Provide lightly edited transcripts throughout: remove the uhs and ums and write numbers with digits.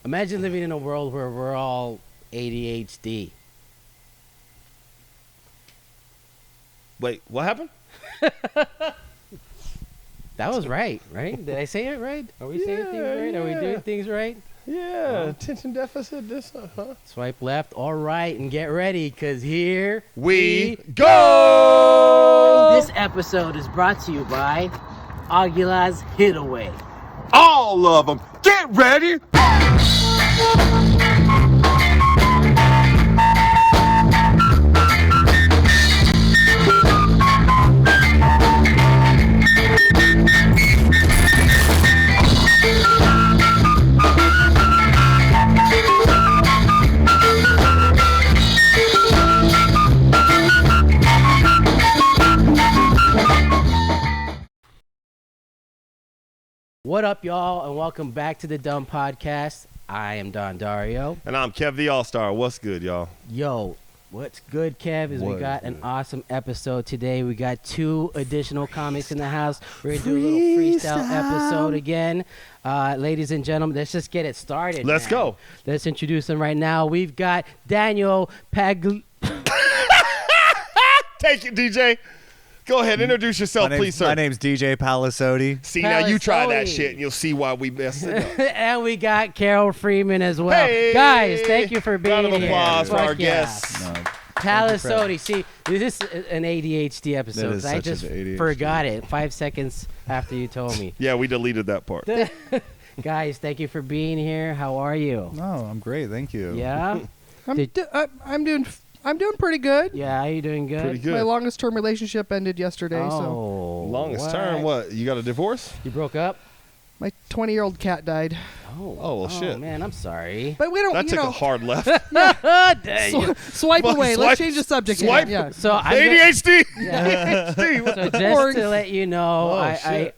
Imagine living in a world where we're all ADHD. Wait, what happened? That was right? Did I say it right? Are we saying things right? Are we doing things right? Yeah, attention deficit, huh? Swipe left, all right, and get ready, because here we go! This episode is brought to you by Pagliasotti Hidaway. All of them, get ready! What up, y'all, and welcome back to the DUM Podcast. I am Don Dario. And I'm Kev the All-Star. What's good, y'all? Yo, what's good, Kev, is we got an awesome episode today. We got 2 additional comics in the house. We're going to do a little freestyle episode again. Ladies and gentlemen, let's just get it started. Let's go. Let's introduce them right now. We've got Daniel Take it, DJ. Go ahead, introduce yourself, please, sir. My name's DJ Pagliasotti. See, now you try that shit, and you'll see why we messed it up. And we got Carole Freeman as well. Hey! Guys, thank you for being here. Round of applause for our Fuck yeah. guests. No, Pagliasotti. See, this is an ADHD episode. is I such just an ADHD. forgot it 5 seconds after you told me. Yeah, we deleted that part. Guys, thank you for being here. How are you? No, I'm great. Thank you. Yeah? I'm doing pretty good. Yeah, are you doing good? Pretty good. My longest term relationship ended yesterday, so Oh, Longest term, what? You got a divorce? You broke up? my 20-year-old cat died. Oh, well, shit. Man, I'm sorry. But we don't, That took a hard left. Dang. swipe Fuck, away. swipe- Let's change the subject. swipe. Yeah. So I'm ADHD! Yeah. ADHD. So just to let you know, Oh, shit.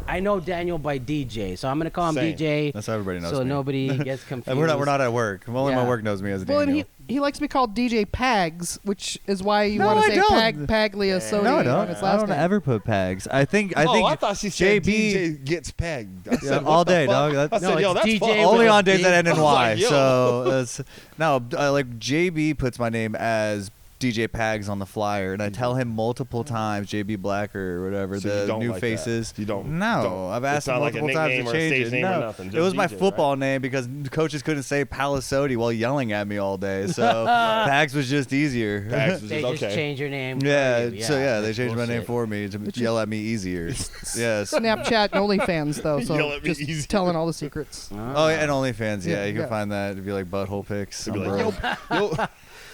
I know Daniel by DJ, so I'm gonna call him Same. DJ, That's how everybody knows so me. nobody gets confused. We're not at work. Only Yeah. my work knows me as Well, Daniel. and he likes to be called DJ Pags, which is why you No, want I to say don't. Pagliasotti No, I on don't. his I last don't name. ever put pegs. I think I thought she said JB DJ gets pegged. I said, Yeah, what all the day, fuck? dog. I said, yo, it's that's DJ fuck. with only a on days big- that end in I was Y. like, yo. So like JB puts my name as DJ Pags on the flyer, and I tell him multiple times, JB Blacker or whatever, So you the don't new like faces. that. You don't. No, don't. I've It's asked him not like a multiple times nickname to or a change stage it. name or No, nothing. it Just was my DJ, football name because coaches couldn't say Pagliasotti while yelling at me all day. So Pags was just easier. Pags was They just just change change your name. Yeah, for you. so yeah, they that's changed my name bullshit. for me to yell at me easier. Yes. Snapchat and OnlyFans, though, so Yell at me just easy. telling all the secrets. Oh, yeah, and OnlyFans. Yeah, Yeah, you can yeah. find that. It'd be like butthole pics. It'd be I'm like, broke. yo.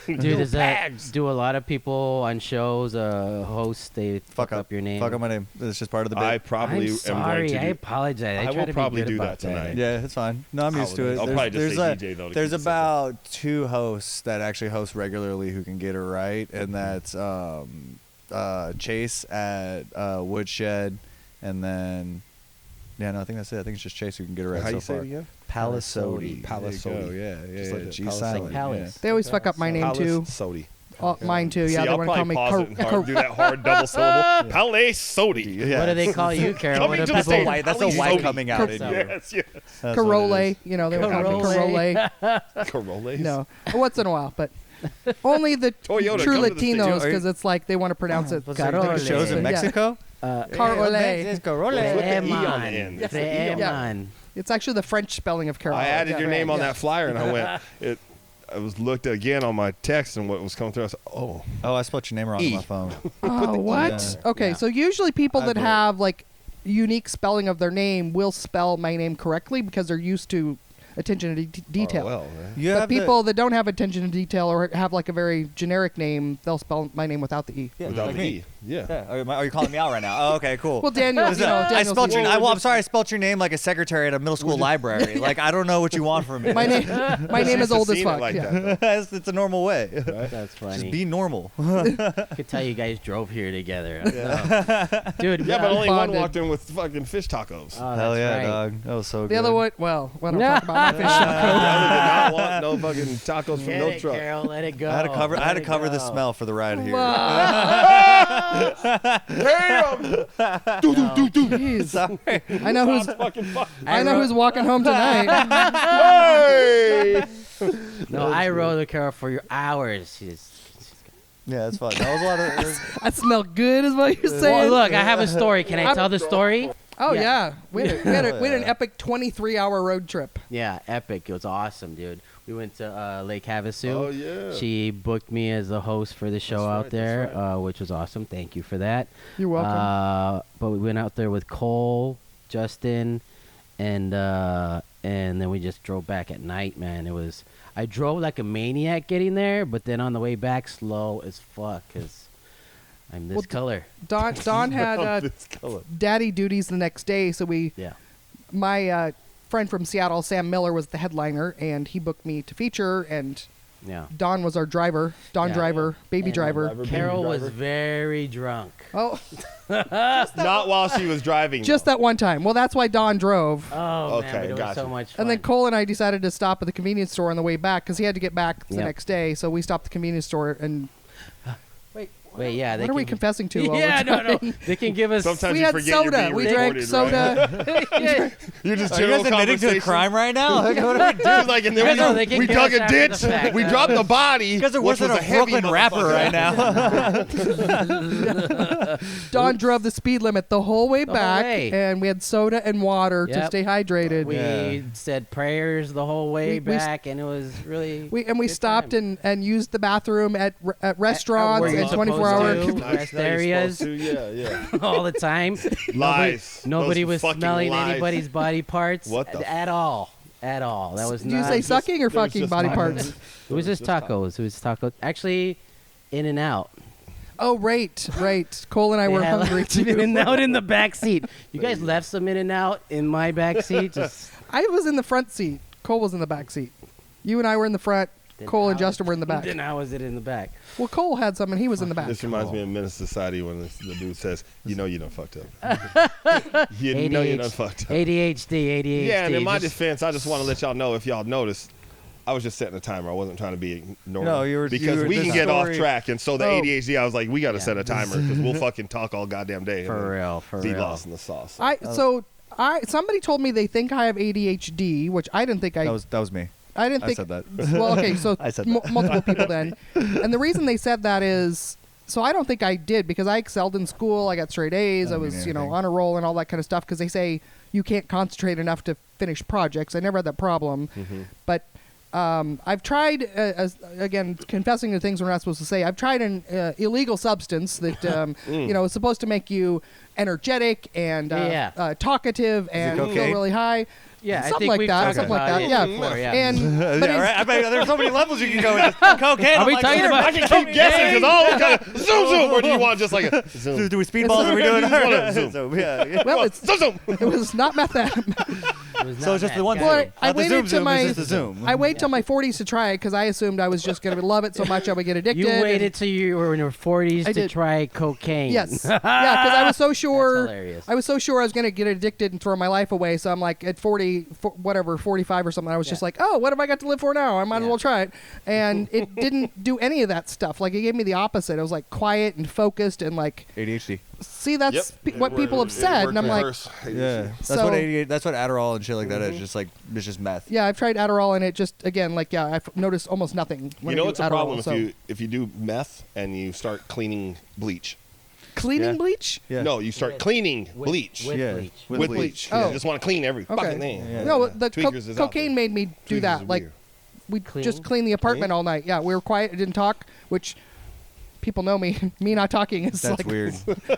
Dude, does that do a lot of people on shows, hosts, they fuck up your name? Fuck up my name. It's just part of the bit. I probably I'm am sorry. going to I do. apologize. I try will to probably be good do about that tonight. Yeah, it's fine. No, I'm used to it. I'll There's- probably just there's say a- DJ, though. to There's keep it simple. about 2 hosts that actually host regularly who can get it right, and that's Chase at Woodshed, and then I think that's it. I think it's just Chase who can get it right How so you say far. it again? Pagliasotti. Pagliasotti. There you go. Yeah, Just yeah. like that. G Pagliasotti. silent. Like Yeah. Palace. They always fuck up my name, too. Pagliasotti. Mine, too. See, Yeah, they I'll want to call me probably pause it and hard, do that hard double syllable. Pagliasotti. Yeah. What do they call you, Carol? Coming What do to the people- state. White. That's a Pagliasotti. white coming out in you. Yes, yes. That's what it Carole. is. You know, they would call me Carole. Carole. Caroles? No, once in a while, but only the Toyota, true come to the state. Latinos, because it's like they want to pronounce it. So you're doing shows in Yeah. Mexico? Carole. With the E on the end. It's the E on the Freeman. It's actually the French spelling of Carole. I added your name on yeah. that flyer, and I went. I was looked again on my text, and what was coming through. I said, "Oh, Oh, I spelled your name wrong on E. my phone. Oh, what? Yeah. Okay, Yeah. so usually people I that believe- have like unique spelling of their name will spell my name correctly because they're used to attention to detail. Oh, well, man. You But have people that don't have attention to detail or have like a very generic name, they'll spell my name without the E. Without like the me. E, yeah. Yeah. Are you calling me out right now? Oh, okay, cool. Well, Daniel, Listen, I Daniel's spelled your. used- I'm sorry. I spelled your name like a secretary at a middle school library. Like I don't know what you want from me. my name is Just old as seen it fuck. like yeah. that, though. it's a normal way. That's funny. Just be normal. I could tell you guys drove here together. Dude, Yeah, but only one Bonded. walked in with fucking fish tacos. Oh, Hell that's yeah, right. dog. That was so good. The other one, well, we don't talk about my fish taco. I did not want no fucking tacos from Get no it, truck. Carol, let it go. I had to cover. I had to Let it cover the go. smell for the ride here. Damn! Jeez. Sorry. I know who's Fucking fuck. I know who's walking home tonight. Hey! No, I rode with Carol for hours. She's Yeah, it's fun. That was a lot of. I smell good, is what you're well, saying. look, I have a story. Can I tell the story? Oh Yeah. yeah, we had an epic 23-hour road trip. Yeah, epic. It was awesome, dude. We went to Lake Havasu. Oh, yeah. She booked me as a host for the show out right, there, that's which was awesome. Thank you for that. You're welcome. But we went out there with Cole, Justin, and then we just drove back at night, man. I drove like a maniac getting there, but then on the way back, slow as fuck, because I'm this color. Don had This color. daddy duties the next day, so Yeah. my friend from Seattle, Sam Miller, was the headliner, and he booked me to feature, and Yeah. Don was our driver. Don Yeah. driver, baby And driver. Carol was very drunk. Oh, Not while she was driving. just that one time. Well, that's why Don drove. Oh, Okay, man, but it was gotcha. so much fun. And then Cole and I decided to stop at the convenience store on the way back because he had to get back the Yep. next day. So we stopped at the convenience store and Wait, yeah. what are we confessing to? while Yeah, we're no. driving? They can give us. Sometimes We you had forget you're soda. being We drank recorded, soda. Right? You're just Are you general guys admitting to a conversation. crime right now? Like, what are we doing? Dude, like, and then No, they can we give dug us a after ditch. the fact. We dropped the body. You guys are which worse than was a heavy Brooklyn rapper motherfucker. right now. Don drove the speed limit the whole way The whole back, way. and we had soda and water to Yep. stay hydrated. We Yeah. said prayers the whole way We- we- back, and it was really. We good stopped time. and used the bathroom at restaurants where you're and supposed 24-hour. to. Rest areas. Yeah. all the time. Lies. Nobody Those was fucking smelling lies. anybody's body parts What the at all. At all. That was Do you not. say just- sucking or there was fucking just body tacos. parts? it was just tacos. It was tacos. Actually, In and Out. Oh, right. Cole and I were hungry In too. and Out in the back seat. You guys left some In and Out in my back seat. Just I was in the front seat. Cole was in the back seat. You and I were in the front. then Cole and how- Justin were in the back. Then how was it in the back? Well, Cole had some and he was in the back. This reminds me of Menace Society when the dude says, "You know you done fucked up. You know you done fucked up." ADHD. Yeah, and in my just- defense, I just want to let y'all know, if y'all noticed, I was just setting a timer. I wasn't trying to be ignoring. No, you were- because we the can get off story- track, and so the Oh. ADHD, I was like, we got to Yeah. set a timer because we'll fucking talk all goddamn day. and For then real. Be lost in the sauce. Somebody told me they think I have ADHD, which I didn't think I That was me. I didn't I think said that. Well, okay, so I said multiple people then. And the reason they said that is so I don't think I did because I excelled in school. I got straight A's. I Doesn't was, mean anything. on a roll and all that kind of stuff because they say you can't concentrate enough to finish projects. I never had that problem. But I've tried, again, confessing to things we're not supposed to say. I've tried an illegal substance that, is supposed to make you energetic and talkative and feel cocaine? really high. Yeah, I something think like we've that. talked Something like about that. it Yeah. before, yeah. And but Yeah, it's- right? I bet there's so many levels you can go with this. Cocaine. Are we I'm like, talking sure, about I can keep guessing because all we kind of zoom, or do you want just like a zoom? Do we speedballs? Are we doing? You just wanna zoom. So, yeah. well, it's Zoom. it was not meth. It was So not it's just that the one guy. Well, zoom. I Not the waited zoom to zoom, my- it's just the zoom. I wait till my 40s to try it because I assumed I was just going to love it so much I would get addicted. You and- waited till you were in your 40s I to did. try cocaine. Yes. Yeah, because I was so sure. hilarious. I was so sure I was going to get addicted and throw my life away. So I'm like at 45 or something. I was just like, oh, what have I got to live for now? I might as Yeah. well try it. And it didn't do any of that stuff. Like it gave me the opposite. It was like quiet and focused and like, ADHD. see, that's what people have said. And I'm like, Yeah, that's So- what 88. That's what Adderall and shit like that is. Just like it's just meth. yeah, I've tried Adderall and it just again like I've noticed almost nothing. When You know I do what's a Adderall, problem so. if you do meth and you start cleaning bleach? Cleaning Yeah. bleach? Yeah. No, you start cleaning bleach With Yeah. bleach. with bleach. Oh. You just want to clean every Okay. fucking thing. Yeah. No, the Tweakers is out cocaine there. made me do Tweakers that. is Like weird. we Clean? just cleaned the apartment Clean? all night. Yeah, we were quiet, didn't talk, which people know me. Me not talking is That's like weird.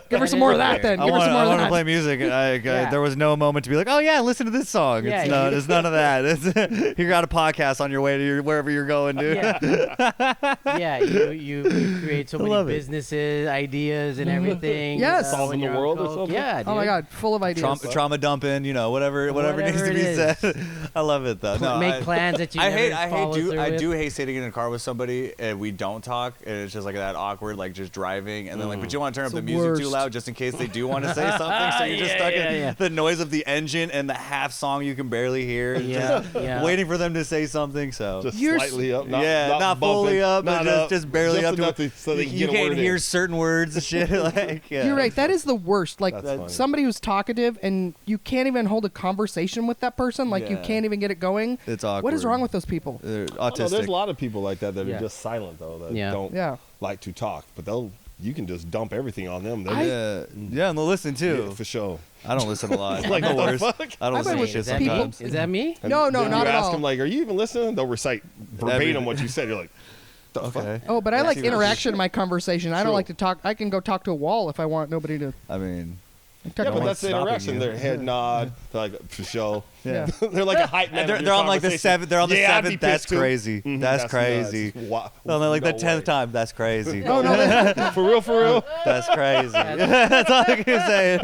give her some more of that then. I Give her some more of want to that. play music. Yeah. There was no moment to be like, oh yeah, listen to this song. Yeah, It's none of that. You got a podcast on your way to wherever you're going, dude. Yeah, you create so I many love it. businesses, ideas, and everything. Yes. when Solving the you're on world or coke. something? Yeah, dude. Oh my god, full of ideas. Trauma dumping, whatever needs to Whatever be it said. I love it though. No, Make plans that you I never follow through I with. do hate sitting in a car with somebody and we don't talk and it's just like that awkward awkward, like just driving, and then like, but you want to turn up It's the the music too worst. loud just in case they do want to say something. So you're just stuck in the noise of the engine and the half song you can barely hear. Just waiting for them to say something. So Just slightly up, not fully up, but just barely just up enough to so they can you get a can't word hear in. certain words and shit. Like You're right. That is the worst. Like That's funny. somebody who's talkative and you can't even hold a conversation with that person. Like you Yeah. can't even get it going. It's awkward. What is wrong with those people? They're Oh, no, autistic. there's a lot of people like that Yeah. are just silent though, that Yeah. don't Yeah. like to talk, but you can just dump everything on them. They're Yeah, and they'll listen too. yeah, for sure. I don't listen a lot. Like, I'm the what the worst. fuck? I don't listen to bet shit Is that me? sometimes. Is that me? And No, then not you at ask all. them like, "Are you even listening?" They'll recite verbatim what you said. You're like, "The Okay. fuck?" Oh, but I Yeah, like see what interaction in my conversation. I don't True. like to talk. I can go talk to a wall if I want nobody to. I mean, Yeah, but one's that's the stopping interaction. you. Their head nod. They're like, for sure. Yeah. They're like a hype man. they're on like the seventh. They're on the Yeah, I'd be seventh. That's pissed too. crazy. Mhm, That's crazy. nuts. Wow. No, they're like the No 10th way. time. That's crazy. Oh no, that's- For real, for real. That's crazy. That's all I can say.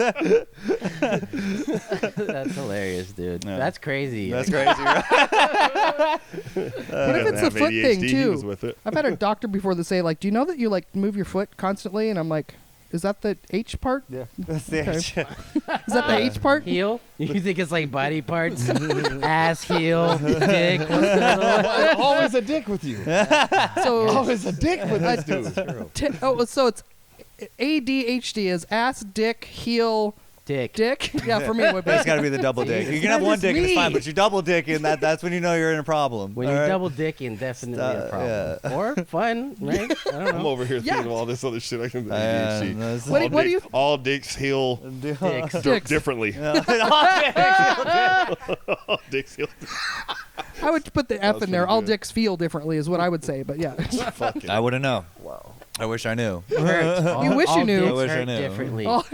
That's hilarious, dude. Yeah. That's crazy. That's crazy. Right? what if it's a Have foot ADHD, thing he was too? with it. I've had a doctor before that say like, "Do you know that you like move your foot constantly?" And I'm like, "Is that the H part? Yeah. That's the Okay. H. Is that the H part?" Heel? You think it's like body parts? Ass, heel, dick. What's the other one? Always a dick with you. So Always a dick with this dude. so it's ADHD is ass, dick, heel, Dick. dick. Yeah, for me it would be. It's got to be the double dick. You can have That one is dick and it's me. fine, but you double dick and that's when you know you're in a problem. When all you're right? double dicking, definitely a problem. yeah. Or fun, right? I don't I'm know. over here Yeah. thinking of all this other shit I can do. And that's- What do you- All dicks heal Dicks. Dicks. differently. All dicks heal. I would put the F That's in there. pretty All good. dicks feel differently is what I would say. But yeah, Fucking. I wouldn't know. Wow. I wish I knew. Hurt. You wish you all knew. dicks I wish I hurt knew. differently. all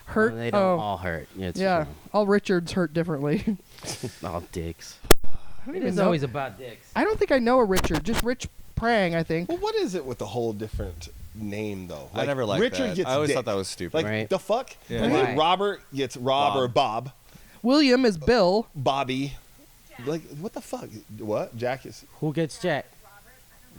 hurt. They don't Oh, all hurt. Yeah, it's yeah. true. All Richards hurt differently. All dicks. I don't It even is know. always about dicks. I don't think I know a Richard. Just Rich Prang, I think. Well, what is it with the whole different name though? I never liked Richard that. gets I always dick. thought that was stupid. Like Right. the fuck. Yeah. And then Why? Robert gets Rob Bob. or Bob. William is Bill. Bobby. Like what the fuck? What? Jack is Who gets Jack?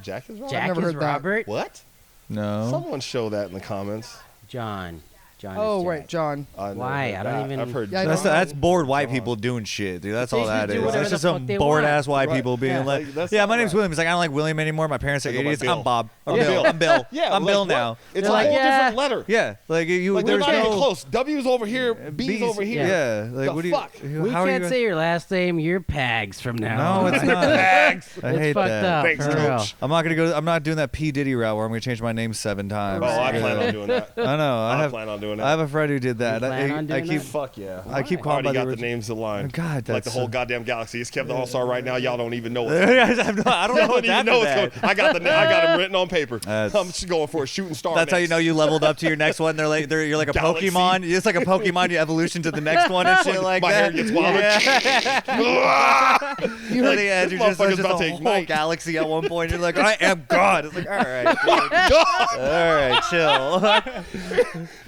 Jack is Robert. Jack never is heard that. Robert. What? No. Someone show that in the comments. John. John Oh is Jack. right, John. I've never Why? heard I don't that. even- I've heard. Yeah, I That's don't know. that's bored white people doing shit, dude. That's They all can that do is. whatever That's the just fuck some they bored want. ass white Right. people being Yeah, like, like, that's yeah, not my name's right. William. He's like, I don't like William anymore. My parents are I go by idiots. Bill. I'm Bob. I'm Yeah, Bill. Bill. I'm Bill. Yeah, I'm like, Bill what? now. It's They're a like, whole yeah. different letter. Yeah, like you. Like they're there's not even no close. W's over here. B's over here. Yeah, like The what do you? fuck? We how are can't you say your last name. You're Pags from now No, on. it's not. Bags. I It's hate fucked that. up. Thanks, for Coach. real. I'm not gonna go. I'm not doing that P Diddy route where I'm gonna change my name 7 times. Oh, I Yeah. plan on doing that. I know. I plan on doing that. I have a friend who did that. plan on I doing keep. that? Fuck yeah. I keep I calling already by got the original- names aligned. God, like that's the whole so- goddamn galaxy. It's Kev the All-Star right now. Y'all don't even know what's I don't know I don't what's even after know what's that. going. I got them written on paper. That's- I'm just going for a shooting star. That's how you next. know you leveled up to your next one. You're like a Galaxy. Pokemon. It's like a Pokemon. You evolution to the next one and shit like My hair that. gets wilder. You heard the edge. this You're just motherfucker's there's about a to whole ignite. galaxy at one point. You're like, I am God. It's like, all right, all right, chill.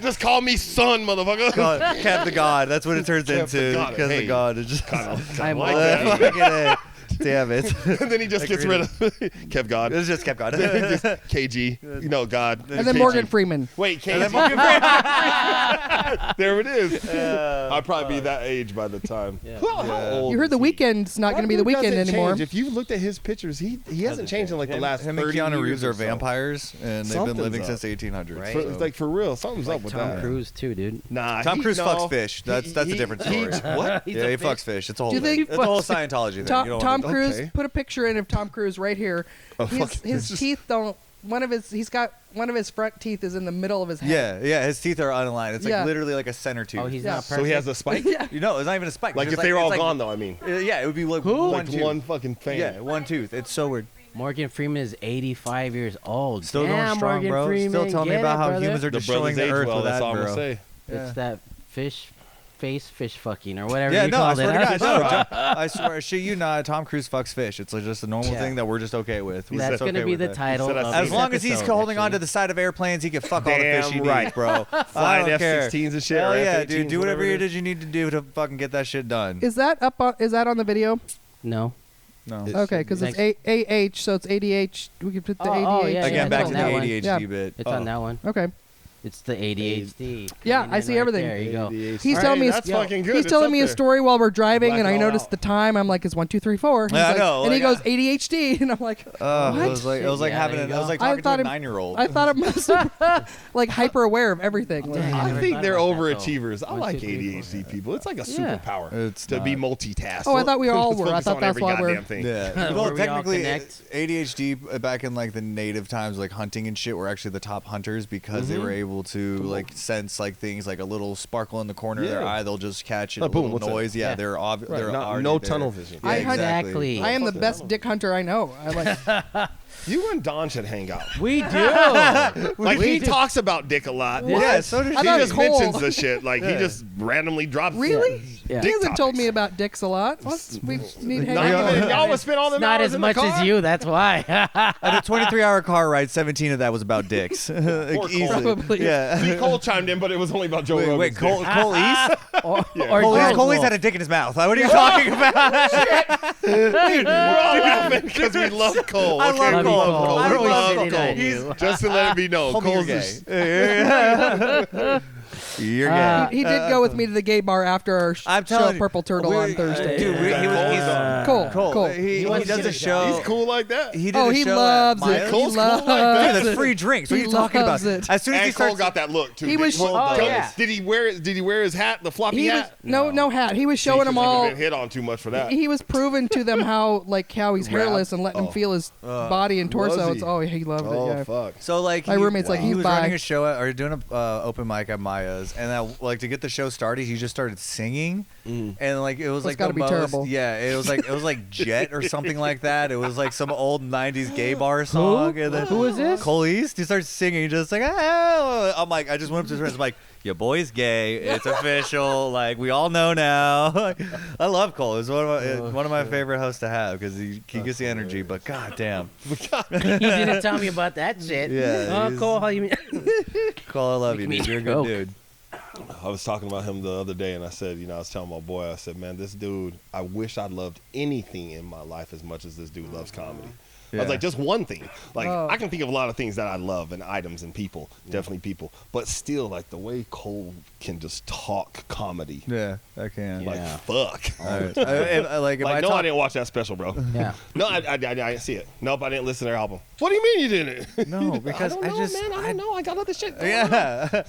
Just call me son, motherfucker. God, Kev the God. That's what it turns Kev the into. God. Kev the Hey. God. It's just I'm like all that. in. fucking A. Damn it. and then he just gets rid of Kev God. It's just Kev God. Just KG. You know God. And then KG. Morgan Freeman. Wait, KG. And then Morgan Freeman. There it is. I'd probably be that age by the time. Yeah. How old You heard is the he? Weekend's not going to be the That dude Weekend doesn't anymore. change. If you looked at his pictures, he hasn't changed in like the last Him 30 and Keanu years Reeves or are so. vampires, and they've Something's been living up. since 1800s. Right. For, so- it's like for real, something's Like up with Tom that. Cruise too, dude. Nah, Tom Cruise no. fucks fish. That's a different story. What? He's Yeah, a he fish. fucks fish. It's a whole Do you thing. think It's he a whole fucks- Scientology thing. You Tom, don't Tom wanna do- Cruise, Okay. put a picture in of Tom Cruise right here. Oh, fuck. His It's just- teeth don't. He's got one of his front teeth is in the middle of his head. Yeah, his teeth are unaligned. It's like Yeah. literally like a center tooth. Oh, he's Yeah. not So perfect. he has a spike? Yeah. You know, it's not even a spike. Like It's if just they were all it's gone, though, I mean. Yeah, it would be like Who? one Like tooth. one fucking fan. Yeah, one tooth. It's so weird. Morgan Freeman is 85 years old. Still Damn, going strong, Morgan bro. Freeman, Still telling me get about it, how brother. humans are The destroying brothers the age earth well, with that's that, all I'm bro. gonna say. It's that fish fucking or whatever Yeah, you no, I called swear it. to huh? God, no, I swear, shit you not. Tom Cruise fucks fish. It's like just a normal Yeah. thing that we're just okay with. We're That's just going to okay be with the it. title said of that's As this long as he's episode, holding on to actually. the side of airplanes, he can fuck all the fish he Damn right. needs, bro. Flying I don't care. F-16s and shit. Hell or yeah, F-18s, dude. Do whatever it it is you need to do to fucking get that shit done. Is that up? Is that on the video? No. No. Okay, because it's AH, so it's ADH. We could put the ADH. Oh, yeah, Again, it's back on to the that one. ADHD Yeah. bit. It's on that one. Okay. It's the ADHD. Yeah, coming I in see right everything. There you go. He's telling me that's fucking good. He's It's telling up me a there. story while we're driving, Black and it I all noticed out. the time. I'm like, it's 1, 2, 3, 4. He's Yeah, I like, know, and he like, goes ADHD, and I'm like, It what? was like Yeah, having there you I was go. like I talking to thought a it- 9-year-old. I thought it must have like hyper aware of everything. Like, Dang. I never think thought they're about that, though. overachievers. I 1, like 2, 3, 4. ADHD people. It's like a Yeah. superpower It's to be not. multitask. Oh, I thought we all Let's were. I focus thought on that's every why we're- goddamn thing. Yeah. Where Well, we all technically, connect. ADHD back in like the native times, like hunting and shit, were actually the top hunters because they were able to like sense like things like a little sparkle in the corner of their Yeah. eye. They'll just catch it. Like, A boom, little what's that? noise. Yeah, Yeah. they're Right, they're already no there. tunnel vision. Yeah, I hunt- Exactly. I am the Fuck best that. dick hunter I know. I like. You and Don should hang out. We do. Like We he do. talks about dick a lot. Yeah, so does I He thought just Cole- mentions the shit. Like he Yeah. just randomly drops. Really? Yeah. He Dick hasn't told topics. me about dicks a lot. We need to hang Not out. even, y'all would spend all It's them not hours as in the much car? as you. That's why. At a 23-hour car ride, 17 of that was about dicks. Like, Cole. easily. Probably. Yeah. See, Cole chimed in, but it was only about Joe Wait, Rogan's Cole East? or Cole East, Joe Cole East Blow. had a dick in his mouth. What are you talking about? dick. We're all laughing because we love Cole. I okay? love We Cole. love Cole. I We love love Cole. Cole. He's- Just to let it be known, Homie, you're Cole's gay. just- You're gay. He did go with me to the gay bar after our I'm show telling you, Purple Turtle on Thursday. Dude, he was, he's Cool. Cole. Cool. He wants to does get a a show. He's cool like that. He did Oh, a he show loves at it. Maya's. He Cole's cool loves like that. Dude, it. that's free drinks. What are He you talking about? loves it. As soon as he And Cole starts, got that look too. He was- Well, oh, tell yeah. us, Did he wear his hat, the floppy He was hat? no hat. He was showing them all. Been hit on too much for that. He was proving to them how he's Rap. hairless and letting them feel his body and Was torso. he? It's, he loved Oh it. Yeah. fuck. so like My roommate's like, he he's was bi. running a show or doing a open mic at Maya's, and like to get the show started, he just started singing, and like it was That's like gotta the be most, terrible. yeah, it was like Jet or something like that. It was like some old '90s gay bar song. And then Who is this? Cole East. He starts singing, just like I'm like, I just went up to his friends, I'm like, your boy's gay. It's official. Like we all know now. I love Cole. He's one of my favorite hosts to have because he gets the energy. But goddamn, You didn't tell me about that shit. Yeah, Oh, he's- Cole, how you mean? Cole, I love you, Make dude. me You're a good joke. dude. I was talking about him the other day, and I said, I was telling my boy, I said, man, this dude, I wish I loved anything in my life as much as this dude loves comedy. I Yeah. was like, just one thing. Like, Oh. I can think of a lot of things that I love and items and people, definitely people. But still, like, the way Cole can just talk comedy, Yeah, I can. like, Yeah. fuck. All right. Like, if I Like, no, talk, I didn't watch that special, bro. Yeah. No, I didn't see it. Nope, I didn't listen to their album. What do you mean you didn't? No, because I don't know, man. I don't know. I got other shit going on. Yeah,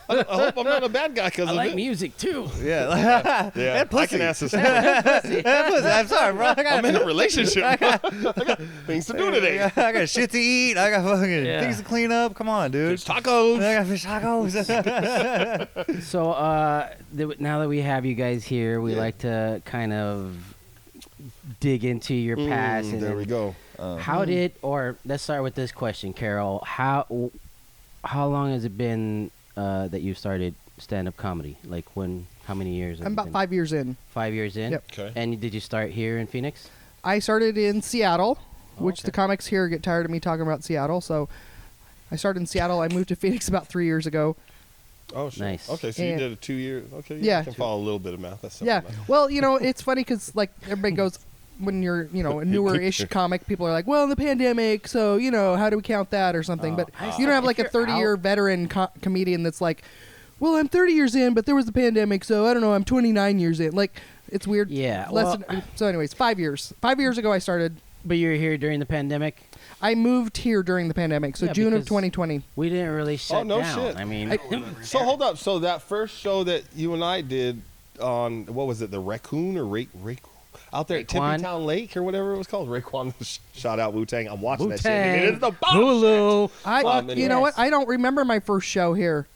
I hope I'm not a bad guy because I of like it. music too. yeah. Yeah, And pussy. I can answer some. That pussy. I'm sorry, bro. I'm in a relationship. I got things to do today. I got shit to eat. I got fucking Yeah. things to clean up. Come on, dude. There's tacos. I got fish tacos. So now that we have you guys here, we like to kind of dig into your past. And There then we go. How did, or let's start with this question, Carole. How long has it been that you started stand-up comedy? Like how many years? have I'm you about been? 5 years in. 5 years in? Yep. Okay. And did you start here in Phoenix? I started in Seattle, which okay. the comics here get tired of me talking about Seattle. So I started in Seattle. I moved to Phoenix about 3 years ago. Oh, shit. Nice. Okay, so you And- did it 2 years. Okay, Yeah. I can follow a little bit of math. That's Yeah. simple math. Well, it's funny because everybody goes when you're a newer-ish comic, people are like, well, the pandemic, so how do we count that or something? But you don't have like a If you're 30-year veteran comedian that's like, well, I'm 30 years in, but there was the pandemic, so I don't know, I'm 29 years in. Like, it's weird. Yeah, So anyways, 5 years. 5 years ago I started. But you were here during the pandemic? I moved here during the pandemic, so Yeah, June of because 2020. We didn't really shut no down. shit. I mean, So hold up. So that first show that you and I did on what was it, the Raccoon or Rayquan? Out there at Raekwon. Tippy Town Lake or whatever it was called. Rayquan. Shout out Wu-Tang. I'm watching that shit. Wu-Tang, And it is the bomb. Hulu. You know what? I don't remember my first show here.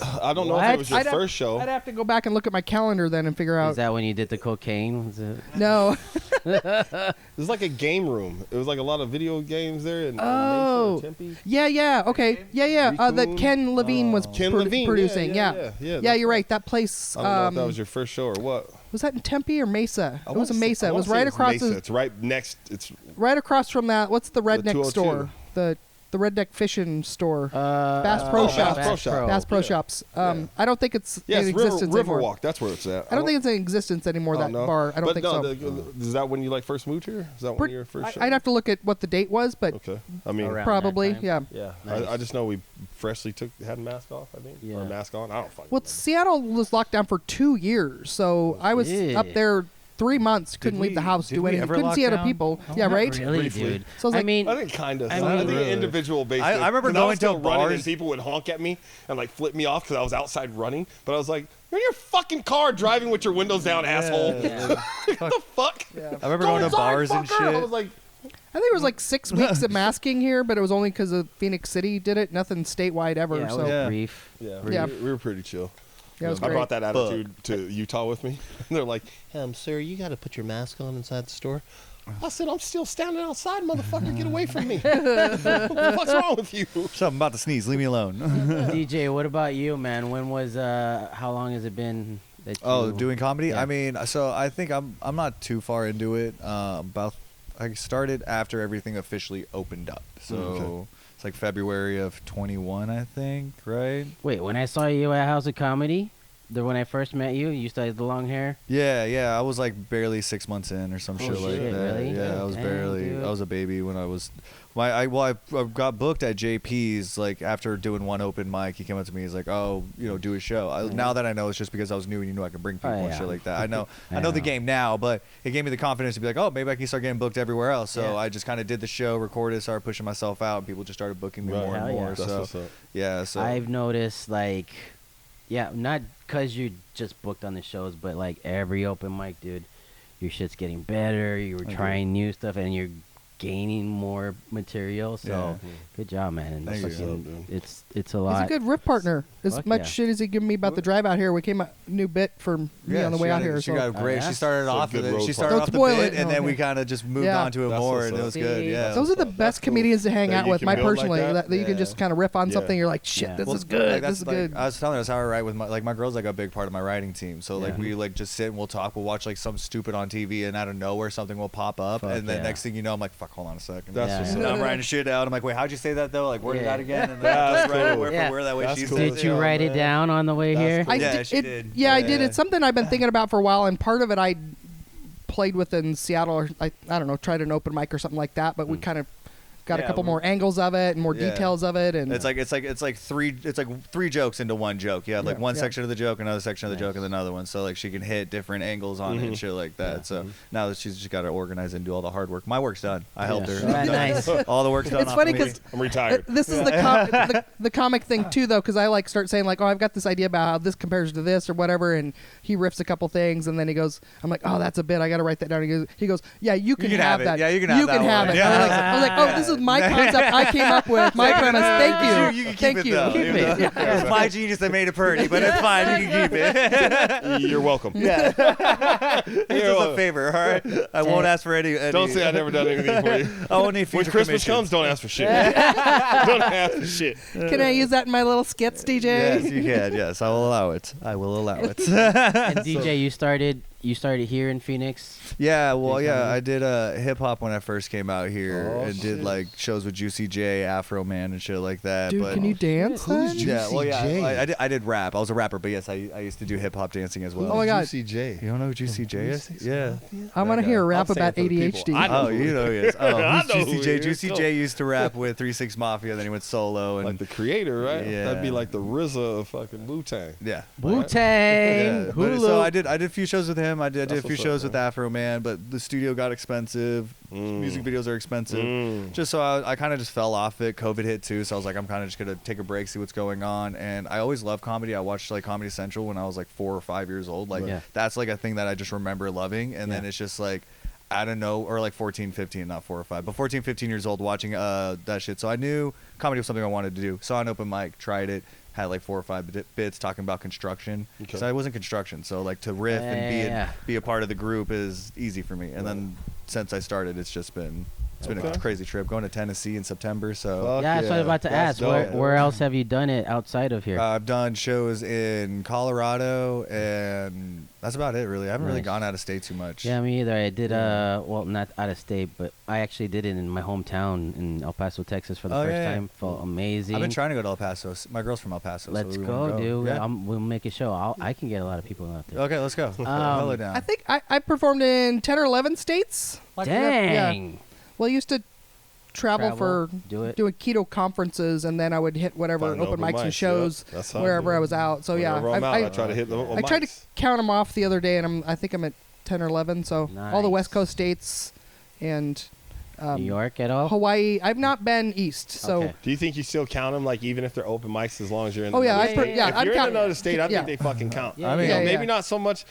I don't know if What? it was your first show. I'd have to go back and look at my calendar then and figure Is out. that when you did the cocaine? Was it? No. It was like a game room. It was like a lot of video games there in Oh. Mesa or Tempe. Yeah. Okay. Yeah. The Raccoon. Ken Levine was Ken Levine, producing. yeah, Yeah, that's you're right. right. That place. I don't know if that was your first show or what. Was that in Tempe or Mesa? I It was wanna a say- Mesa. I It was wanna say right across. Mesa. It's right next. It's Right across from that. What's the redneck 202. store? The the Redneck Fishing store. Bass Pro Shops. Bass Pro Shop. Bass Pro Yeah. Shops. Yeah. I don't think it's Yeah, in it's existence anymore. Riverwalk. That's where it's at. I don't think it's in existence anymore, that no. bar. I don't But think no, so. Is that when you like first moved here? Is that when you were first? I'd have to look at what the date was, but Okay. I mean, Around probably, that time. yeah. yeah. Nice. I just know we freshly had a mask off. I think, Yeah. or a mask on. I don't fucking. Well, remember. Seattle was locked down for 2 years, so I was Yeah. up there 3 months, couldn't leave the house, did do we anything, ever couldn't lock see other down? people. Oh, yeah, Not right. really, Briefly. dude. So I was like- I think kind of. I I, mean, think really. individual basis. I remember When I going was still to running bars- and people would honk at me and like flip me off because I was outside running. But I was like, "You're in your fucking car driving with your windows down, asshole." Yeah. What the fuck? Yeah. I remember Go going to inside, bars and fucker. I shit. was like, I think it was like 6 weeks of masking here, but it was only because of Phoenix City did it. Nothing statewide ever. Yeah, it so was Yeah. brief. yeah, Yeah. we were pretty chill. yeah, it was I great. brought that attitude to Utah with me. And they're like, "Sir, you got to put your mask on inside the store." I said, "I'm still standing outside, motherfucker. Get away from me. What's wrong with you?" So I'm about to sneeze. Leave me alone. DJ, what about you, man? When was how long has it been that you Oh, doing comedy? Yeah. I mean, so I think I'm not too far into it. I started after everything officially opened up. So Okay. it's like February of 21, I think, right? Wait, when I saw you at House of Comedy, when I first met you, you still had the long hair. Yeah. I was like barely 6 months in or some Oh, shit like shit, that. really? Yeah, I was Dang, barely. dude. I was a baby when I was. I got booked at JP's like after doing one open mic. He came up to me. He's like, "Oh, do a show." Now that I know, it's just because I was new and you knew I could bring people and yeah. shit like that. I know I I know the know. game now, but it gave me the confidence to be like, "Oh, maybe I can start getting booked everywhere else." So Yeah. I just kind of did the show, recorded, started pushing myself out, and people just started booking me Right. more and Hell yeah. more. That's So what's up. yeah, so I've noticed, like, yeah, not because you just booked on the shows, but like every open mic, dude, your shit's getting better. You were Thank you. trying new stuff, and you're gaining more material. So Yeah. good job, man. And Thank you. fucking- it's a He's lot. a good riff partner. As Fuck much yeah. shit as he giving me about the drive out here, we came up new bit for me on the way out here. She So got great. yeah? She started So off good with it. road She part. started Don't off the spoil bit, it. and then we Okay. kind of just moved Yeah. on to it That's more, what's and it up. was good. See, Yeah. those are the That's best cool. comedians to hang That out you with. can My build like personally, that? that you can Yeah. just kind of riff on Yeah. something. You're like, shit, Yeah. this Well, is good. like, This is like, good. I was telling her that's how I write with my girl's like a big part of my writing team. So like Yeah. we like just sit and we'll talk. We'll watch like some stupid on TV, and out of nowhere something will pop up, Fuck and then yeah. next thing you know, I'm like, fuck, hold on a second. That's Yeah. what's And up. I'm writing shit out. I'm like, wait, how'd you say that though? Like, word Yeah. that again? And then I That's just write it cool. word Yeah. for word. That way That's she cool. says Did it. you Yeah, write it man. down on the way That's here? cool. Yeah, she did. Yeah, I Yeah. did. It's something I've been thinking about for a while, and part of it I played with in Seattle, or I don't know, tried an open mic or something like that. But we kind of got a Yeah, couple we- more angles of it and more Yeah. details of it, and It's like three jokes into one joke. You have like Yeah, one yeah. section of the joke, another section of the Nice. joke, and another one. So like she can hit different angles on it and shit like that. Yeah. So now that she's just got to organize it and do all the hard work. My work's done. I helped Yeah. her. Right, nice. All the work's done. It's off funny of me. 'cause I'm retired. this is the comic thing too, though, because I like start saying like, oh, I've got this idea about how this compares to this or whatever, and he riffs a couple things, and then he goes, I'm like, oh, that's a bit. I got to write that down. He goes, yeah, you can can have have it. that. Yeah, you can have that one. it. Yeah. I was like, oh, this is my concept. I came up with my premise. Thank you. You can keep Thank it you. though. Keep even it. though- Yeah. It's my genius that made it pretty, but it's fine. You can keep it. You're welcome. Yeah. It's just a favor, all right? I won't ask for any. Don't say I never done anything for you. I won't need When future Christmas commissions. comes, don't ask for shit. Don't ask for shit. Can I use that in my little skits, DJ? Yes, you can. Yes, I will allow it. I will allow it. And DJ, you started here in Phoenix. Yeah, well, Did yeah, comedy? I did hip hop when I first came out here, Oh, and did shit. like shows with Juicy J, Afro Man, and shit like that. Dude, but can you dance? Who's then? yeah, well, yeah, Juicy J? I did rap. I was a rapper, but yes, I used to do hip hop dancing as well. Oh my God. Juicy J. You don't know who Juicy J is? Yeah. I want to That hear a guy. rap I'm saying about for the people. ADHD. I know Oh, who you he know he is. is. Oh, I who's know who Juicy he J? is. Juicy Go. J used to rap with 3-6 Mafia, then he went solo, and Like the creator, right? Yeah. That'd be like the RZA of fucking Wu-Tang. yeah. Wu Tang. Yeah, but Hulu. so I did a few shows with him. I did a That's few what's up, shows with man. Afro Man, but the studio got expensive. Music videos are expensive. Just so I kind of just fell off it. COVID hit too, so I was like, I'm kind of just gonna take a break, see what's going on. And I always loved comedy. I watched like Comedy Central when I was like 4 or 5 years old. Like Yeah. that's like a thing that I just remember loving. And then Yeah. it's just like I don't know, or like 14, 15, not 4 or 5, but 14, 15 years old watching that shit. So I knew comedy was something I wanted to do. Saw an open mic, tried it. Had like 4 or 5 bits talking about construction. Okay. Because I was in construction, so like to riff and Yeah. be a part of the group is easy for me. And then since I started, it's just been a Okay. crazy trip. Going to Tennessee in September, so Fuck Yeah, that's what I was about to That's ask. Where, dope. where else have you done it outside of here? I've done shows in Colorado and That's about it, really. I haven't really Nice. gone out of state too much. Yeah, me either. I did, well, not out of state, but I actually did it in my hometown in El Paso, Texas for the first time. Felt amazing. I've been trying to go to El Paso. My girl's from El Paso. Let's so we go, wanna dude. Yeah. We'll make a show. I can get a lot of people out there. Okay, let's go. Hella down. I think I performed in 10 or 11 states. Dang. Yeah. Well, I used to travel for do it. doing keto conferences, and then I would hit whatever Find open mics and yep. shows That's how wherever do I it. was out. So yeah, Whenever I'm out, I try to hit the I tried to count them off the other day, and I think I'm at 10 or 11. So all the Nice. West Coast states and New York at all? Hawaii. I've not been east, so Okay. Do you think you still count them, like even if they're open mics, as long as you're in? Oh, yeah, another I state? yeah, If I'm you're in counting- another state, I yeah. think they fucking count. Yeah, I mean, You know, yeah, maybe yeah. not so much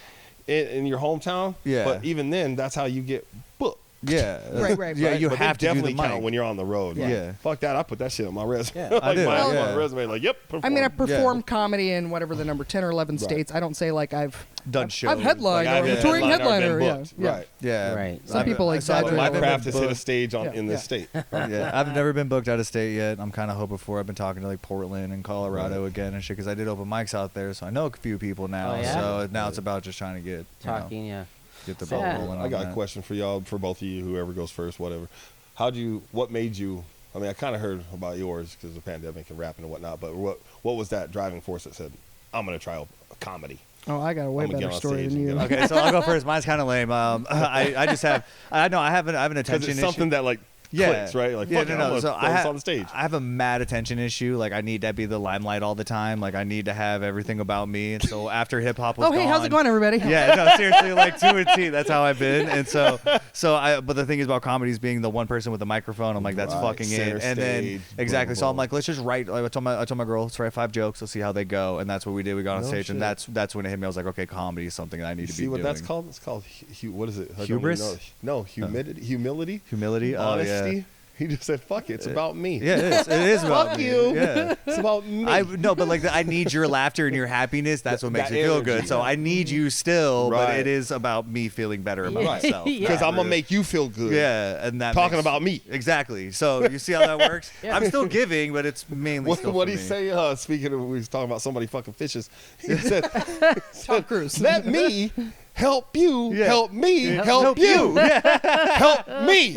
in your hometown, Yeah. but even then, that's how you get booked. Yeah. Right. Yeah, you But have they to do the definitely count mic. when you're on the road. Yeah. Like, Yeah. Fuck that. I put that shit on my resume. Yeah. Like, I do, my ass yeah. on my resume. Like, yep. I mean, I performed. performed comedy in whatever the number 10 or 11 Right. states. I don't say like I've Done shows. I've headlined Like, or I've I'm a touring headlined or been headliner. Yeah, booked. yeah. Right. Yeah. Right. Some people I've- so I've- exaggerate. My I've never craft been has hit a booked- stage Yeah. in this state. Yeah, I've never been booked out of state yet. I'm kind of hoping for. I've been talking to like Portland and Colorado again and shit because I did open mics out there, so I know a few people now. Oh, yeah? So now it's about just trying to get Talking, yeah. get the So, ball yeah. rolling. I on got a that. question for y'all, for both of you, whoever goes first, whatever. What made you? I mean, I kind of heard about yours because of the pandemic and rapping and whatnot. But what was that driving force that said, "I'm gonna try a comedy"? Oh, I got a way I'm gonna better get on story stage than and you. get Okay, so I'll go first. Mine's kind of lame. I just have I have an Because attention it's issue. something that like clicks, right? Like, fuck it, I'm gonna So throw I this have on the stage. I have a mad attention issue. Like I need to be the limelight all the time. Like I need to have everything about me. And so after hip hop was Oh, hey, how's it gone- going, everybody? Yeah, no, seriously, like to a T. That's how I've been. And but the thing is about comedies being the one person with the microphone. I'm like, that's Right, fucking center it. And then stage, exactly. boom, So I'm boom. like, let's just write. Like, I told my girl, let's write 5 jokes. Let's see how they go. And that's what we did. We got on No stage, shit. and that's when it hit me. I was like, okay, comedy is something that I need You to see be what doing. that's called? It's called what is it? I don't even Hubris? know. No, humility. Humility. Oh Honesty. yeah. He just said, "Fuck it, it's about me." Yeah, it is. It is about Fuck me. you. Yeah. It's about me. No, but like I need your laughter and your happiness. That's what makes That me feel energy. good. So I need you still, but Right. it is about me feeling better about Right. myself. Yeah. Because I'm gonna make you feel good. Yeah, and that Talking makes- about me. Exactly. So you see how that works? Yeah. I'm still giving, but it's mainly What still what for he me. say? Speaking of, we was talking about somebody fucking fishes. He said, Tom Cruise. "Let me help you, Yeah. help me, Help help you, help me."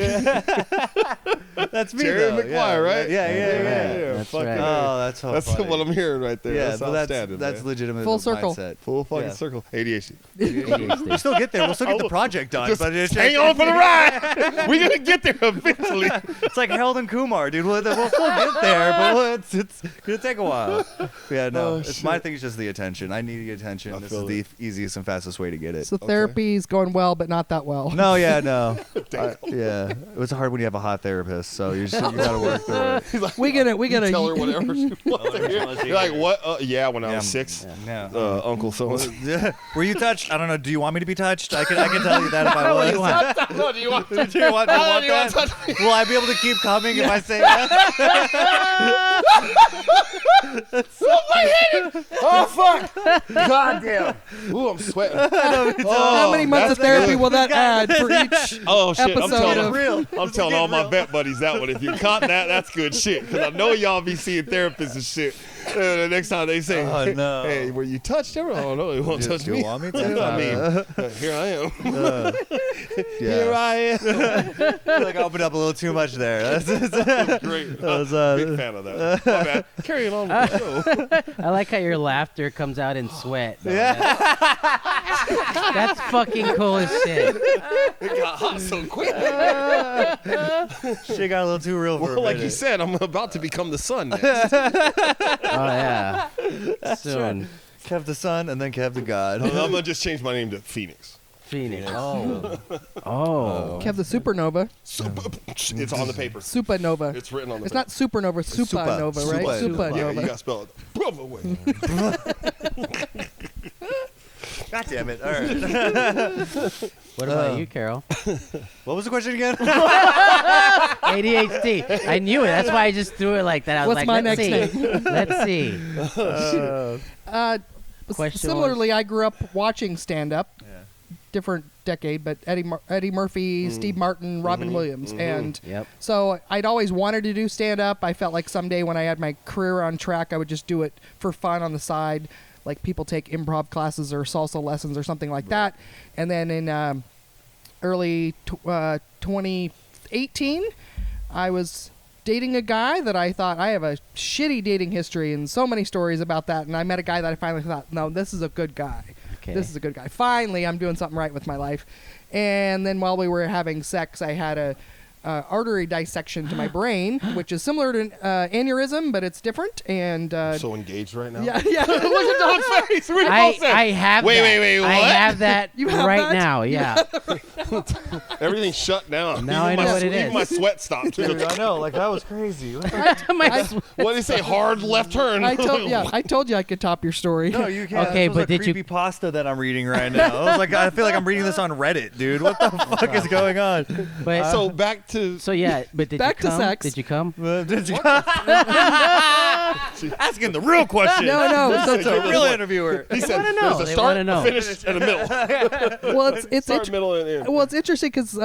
That's me, Jerry though. McGuire, right? Yeah. That's fucking right. Oh, that's so That's funny. what I'm hearing right there. Yeah, that's but outstanding. that's man. legitimate. Full circle. Mindset. Full fucking Yeah. circle. ADHD. We ADHD. still get there. We'll still get the project done, Just but it's hang on for the ride. We're gonna get there eventually. It's like Harold and Kumar, dude. We'll still get there, but it's gonna take a while. Yeah, no. Oh, It's shit. my thing is just the attention. I need the attention. I This feel is the easiest and fastest way to get it. So therapy's going well, but not that well. No, yeah, no. Yeah, it was hard when you have a hot therapist, so you gotta work through it. He's like, We gotta tell her whatever she wants to hear. You're like, what? Yeah, when I was 6, Yeah. Uncle so. Were you touched? I don't know. Do you want me to be touched? I can tell you that if I was. No, do you want? Do you want that? touch me? Will I be able to keep coming if I say that? Oh fuck! God damn! Ooh, I'm sweating. How many months of that's therapy good. will that add for each Oh shit! I'm episode telling, of- Real. I'm telling all my vet buddies that one. If you caught that, that's good shit. Because I know y'all be seeing therapists and shit. The next time they say, Oh, no. "Hey, were you touched ever?" Oh no, he won't touch Do me. you want me to? I mean, here I am. Here Yeah. I am. Like I opened up a little too much there. That's Great. was, Big fan of that. My bad. Carrying on with the show. I like how your laughter comes out in sweat. Though. That's fucking cool as shit. It got hot so quick. Shit got a little too real for a Well, like minute. you said, I'm about to become the sun next. Oh yeah. Soon. Kev the Sun and then Kev the God. I'm gonna just change my name to Phoenix. Phoenix. Oh. Oh. Kev the Supernova? It's on the paper. Supernova. It's written on the It's paper. not Supernova, Supernova, right? Supa. Yeah, you Supernova. gotta spell it. Bravo way. God damn it. All right. What about you, Carol? What was the question again? ADHD. I knew it. That's why I just threw it like that. I was What's like, my let's next see. Let's see. Question Similarly, I grew up watching stand-up. Yeah. Different decade, but Eddie Murphy, Steve Martin, Robin Williams, and Yep. so I'd always wanted to do stand-up. I felt like someday when I had my career on track, I would just do it for fun on the side. like people take improv classes or salsa lessons or something like that. And then in early 2018, I was dating a guy that I thought, I have a shitty dating history and so many stories about that. And I met a guy that I finally thought, no, this is a good guy. Okay. This is a good guy. Finally, I'm doing something right with my life. And then while we were having sex, I had a artery dissection to my brain, which is similar to aneurysm, but it's different. And so engaged right now. yeah. Look at Don's face. What did Paul say? I have Wait, that. wait, what? I have that You have right that? now. Yeah. Everything's shut down. Now Even I know my, what it even is. my sweat stopped. Dude, I know, like that was crazy. My What did they say? Hard left turn. I told you I could top your story. No, you can't. Okay, This was but a did you- creepy pasta that I'm reading right now? I feel like I'm reading this on Reddit, dude. What the fuck is going on? But So back to yeah, but did Back you to come? sex. Did you come? Did you asking the real question? No. That's a real interviewer. he said wanna know. there's a They start, wanna know. a finish, and a middle. Well, it's Start, middle, and end. Well, it's interesting because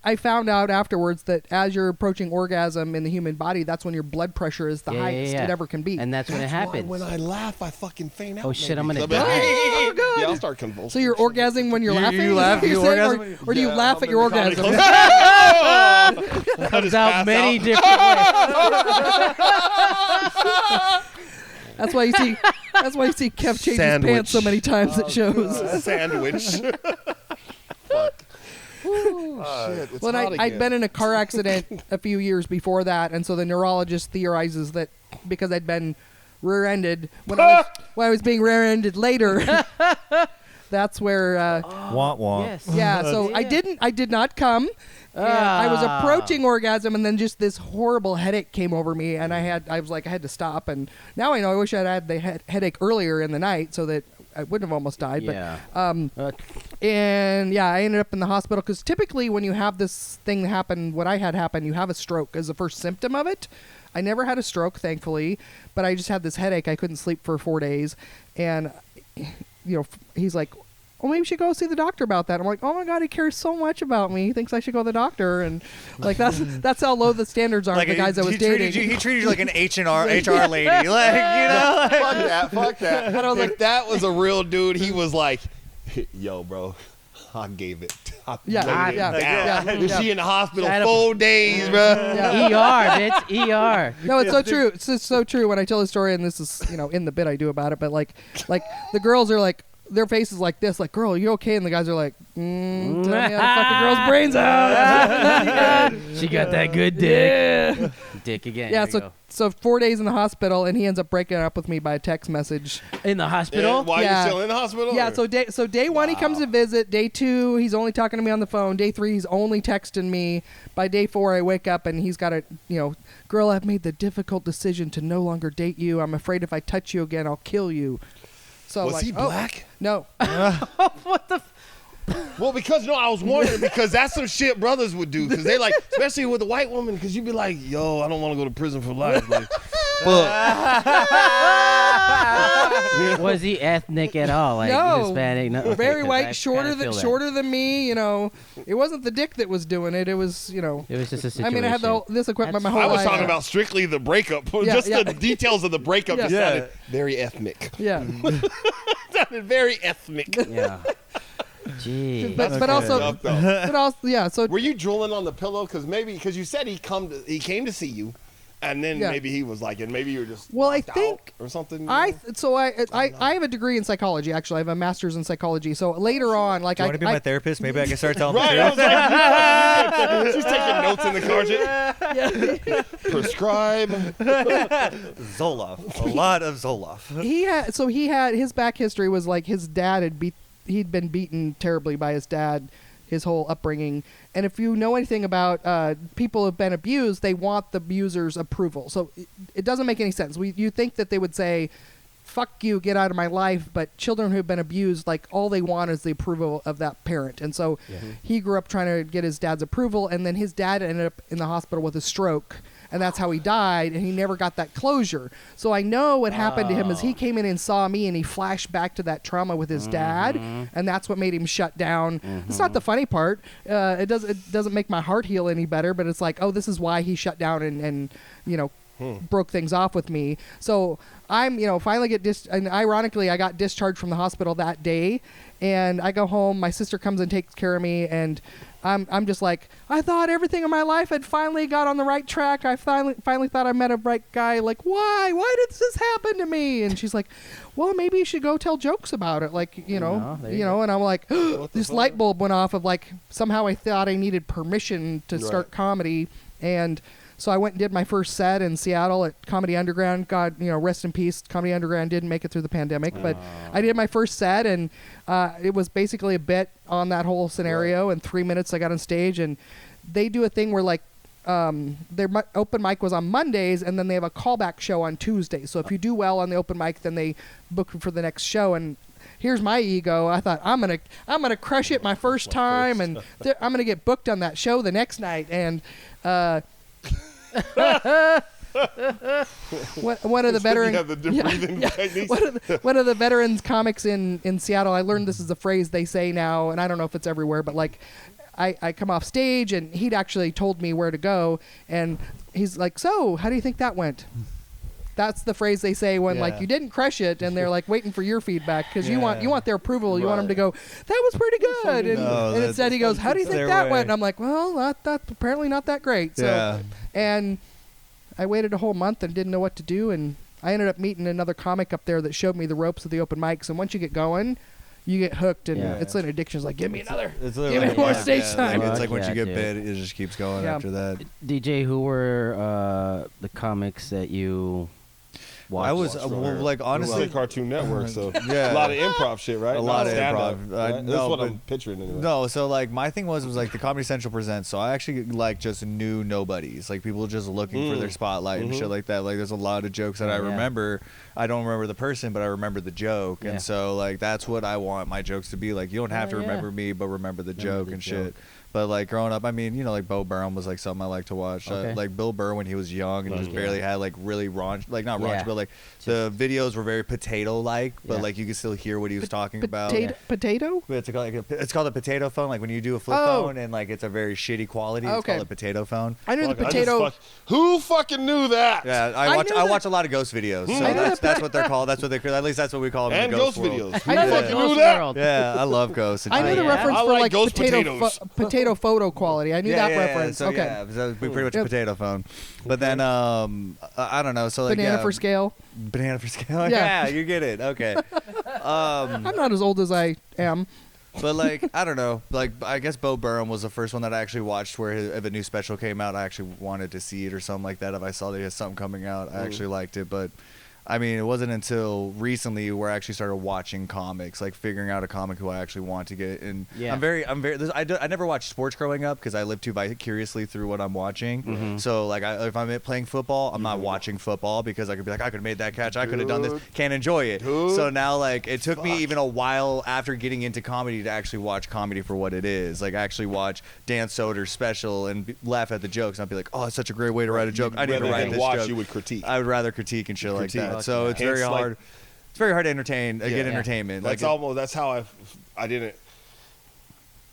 I found out afterwards that as you're approaching orgasm in the human body, that's when your blood pressure is the highest it ever can be. And that's when it That's why happens. when I laugh, I fucking faint out. Oh, shit, maybe. I'm gonna So die. oh, God. Yeah, I'll start convulsing. So you're orgasming when you're You laughing? laugh, Is that you what you're saying? orgasm? Or do you laugh I'm at your in the comedy orgasm? club. Comes out many out. different ways. That's why you see Kev change his Sandwich. pants so many times it shows. Sandwich. Fuck. Shit, it's Well, hot I'd again. been in a car accident a few years before that, and so the neurologist theorizes that because I'd been rear-ended when I was being rear-ended later, that's where. Want. Yes. Yeah, so Yeah. I did not come. And I was approaching orgasm, and then just this horrible headache came over me, and I had to stop. And now I know I wish I'd had the headache earlier in the night so that I wouldn't have almost died. Yeah. But and yeah, I ended up in the hospital because typically when you have this thing happen, what I had happen, you have a stroke as the first symptom of it. I never had a stroke, thankfully, but I just had this headache. I couldn't sleep for 4 days, and he's like, well, maybe you should go see the doctor about that. I'm like, oh my God, he cares so much about me. He thinks I should go to the doctor. And like, that's how low the standards are Like of the guys I was dating. He treated you like an HR lady. Like, you know? Fuck that. I was If like- that was a real dude, he was like, yo, bro, I gave it. I Yeah, laid it yeah, down. yeah, Is yeah. she in the hospital Shut up. 4 days, bro? Yeah. ER, bitch. ER. No, it's so true. It's so true when I tell the story, and this is, in the bit I do about it, but like the girls are like, their faces like this, like, girl, are you okay? And the guys are like, tell me how to fuck a girl's brains out. She got that good dick. Dick again. Yeah, Here we go. so 4 days in the hospital, and he ends up breaking up with me by a text message. In the hospital? While Yeah. you're still in the hospital? Yeah, or- so day one he comes to visit. Day two he's only talking to me on the phone. Day three he's only texting me. By day four I wake up and he's got a girl, I've made the difficult decision to no longer date you. I'm afraid if I touch you again I'll kill you. So Was like, he oh, black? no. Well, because I was wondering because that's some shit brothers would do. Because they like, especially with a white woman, because you'd be like, yo, I don't want to go to prison for life. Like, Was he ethnic at all? Like No. Hispanic? No. Okay, Very 'cause I white, kinda shorter feel that. than me. It wasn't the dick that was doing it. It was It was just a situation. I mean, I had this equipment my That's whole I was life. talking about strictly the breakup. Yeah, Just yeah. the details of the breakup just Yeah. sounded very ethnic. Yeah. Sounded very ethnic. Yeah. Gee. But also Tough, though. but also yeah, so Were you drooling on the pillow? Because you said he came to see you, and then Yeah. maybe he was like, and maybe you were just Well, I knocked out think or something. I have a dedegree in psychology. Actually, I have a master's in psychology. So later on, like Do you want to be my therapist? Maybe I can start telling Right, the I truth. was like, she's taking notes in the car. Prescribe. Zoloft. A lot of Zoloft. he had his back history was like his dad he'd been beaten terribly by his dad his whole upbringing. And if you know anything about people who've been abused, they want the abuser's approval. So it doesn't make any sense. You think that they would say, fuck you, get out of my life, but children who've been abused, like, all they want is the approval of that parent. And so he grew up trying to get his dad's approval, and then his dad ended up in the hospital with a stroke, and that's how he died, and he never got that closure. So I know what happened to him is he came in and saw me, and he flashed back to that trauma with his dad, and that's what made him shut down. It's not the funny part. It doesn't make my heart heal any better, but it's like, oh, this is why he shut down and broke things off with me. So I'm, finally and ironically, I got discharged from the hospital that day, and I go home. My sister comes and takes care of me, and I'm just like, I thought everything in my life had finally got on the right track. I finally thought I met a right guy. Like, why did this happen to me? And she's like, well, maybe you should go tell jokes about it. Like, and I'm like, this light bulb went off of like, somehow I thought I needed permission to start comedy. And so I went and did my first set in Seattle at Comedy Underground. God, rest in peace. Comedy Underground didn't make it through the pandemic, but I did my first set, and it was basically a bit on that whole scenario. In 3 minutes, I got on stage, and they do a thing where like their open mic was on Mondays, and then they have a callback show on Tuesdays. So if you do well on the open mic, then they book you for the next show. And here's my ego. I thought I'm gonna crush it my first time, and I'm gonna get booked on that show the next night, and. One of the veteran one of the veterans comics in Seattle, I learned this is a phrase they say now, and I don't know if it's everywhere, but like I come off stage and he'd actually told me where to go, and he's like, so how do you think that went? That's the phrase they say when like you didn't crush it, and they're like waiting for your feedback because you want their approval. You want them to go, that was pretty good, and instead he goes, how do you think that went? And I'm like, well, that's apparently not that great. So and I waited a whole month and didn't know what to do, and I ended up meeting another comic up there that showed me the ropes of the open mics. And once you get going, you get hooked, and it's an addiction. It's like, give me another, give me more stage time. It's like once you get bit, it just keeps going after that. DJ, who were the comics that you watched? I was like honestly Cartoon Network, so a lot of improv shit, right? A lot of improv. Right? That's what I'm picturing anyway. No, so like my thing was like the Comedy Central presents. So I actually like just knew nobodies, like people just looking for their spotlight and shit like that. Like there's a lot of jokes that I remember. I don't remember the person, but I remember the joke, and so like that's what I want my jokes to be like. You don't have to remember me, but remember the joke and shit. But like growing up, I mean, like Bo Burnham was like something I like to watch. Like Bill Burr when he was young and just barely had like really raunch, like not raunch, but like the videos were very potato-like, but like you could still hear what he was talking about. Potato? It's called a potato phone. Like when you do a flip phone and like it's a very shitty quality, it's called a potato phone. I knew the potato. Who fucking knew that? Yeah, I watch a lot of ghost videos, so that's what they're called. That's what they at least that's what we call them. And in the ghost videos. Who fucking knew that? Yeah, I love ghosts. I knew the reference for like potato photo quality. I knew that reference. So, okay. So pretty much a potato phone. But then I don't know. So like banana for scale. Banana for scale. Yeah, you get it. Okay. I'm not as old as I am. But like I don't know. Like I guess Bo Burnham was the first one that I actually watched where if a new special came out, I actually wanted to see it or something like that. If I saw that he had something coming out, I actually liked it. But I mean, it wasn't until recently where I actually started watching comics, like figuring out a comic who I actually want to get. And I never watched sports growing up because I lived too vicariously through what I'm watching. So like if I'm playing football, I'm not watching football because I could be like, I could have made that catch, I could have done this, can't enjoy it. So now like it took me even a while after getting into comedy to actually watch comedy for what it is. Like actually watch Dan Soder's special and laugh at the jokes. And I'd be like, oh, it's such a great way to write a joke. I need to write this joke. You would critique. I would rather critique and shit like that. So it's very hard. It's very hard to entertain. Get entertainment. That's that's how I didn't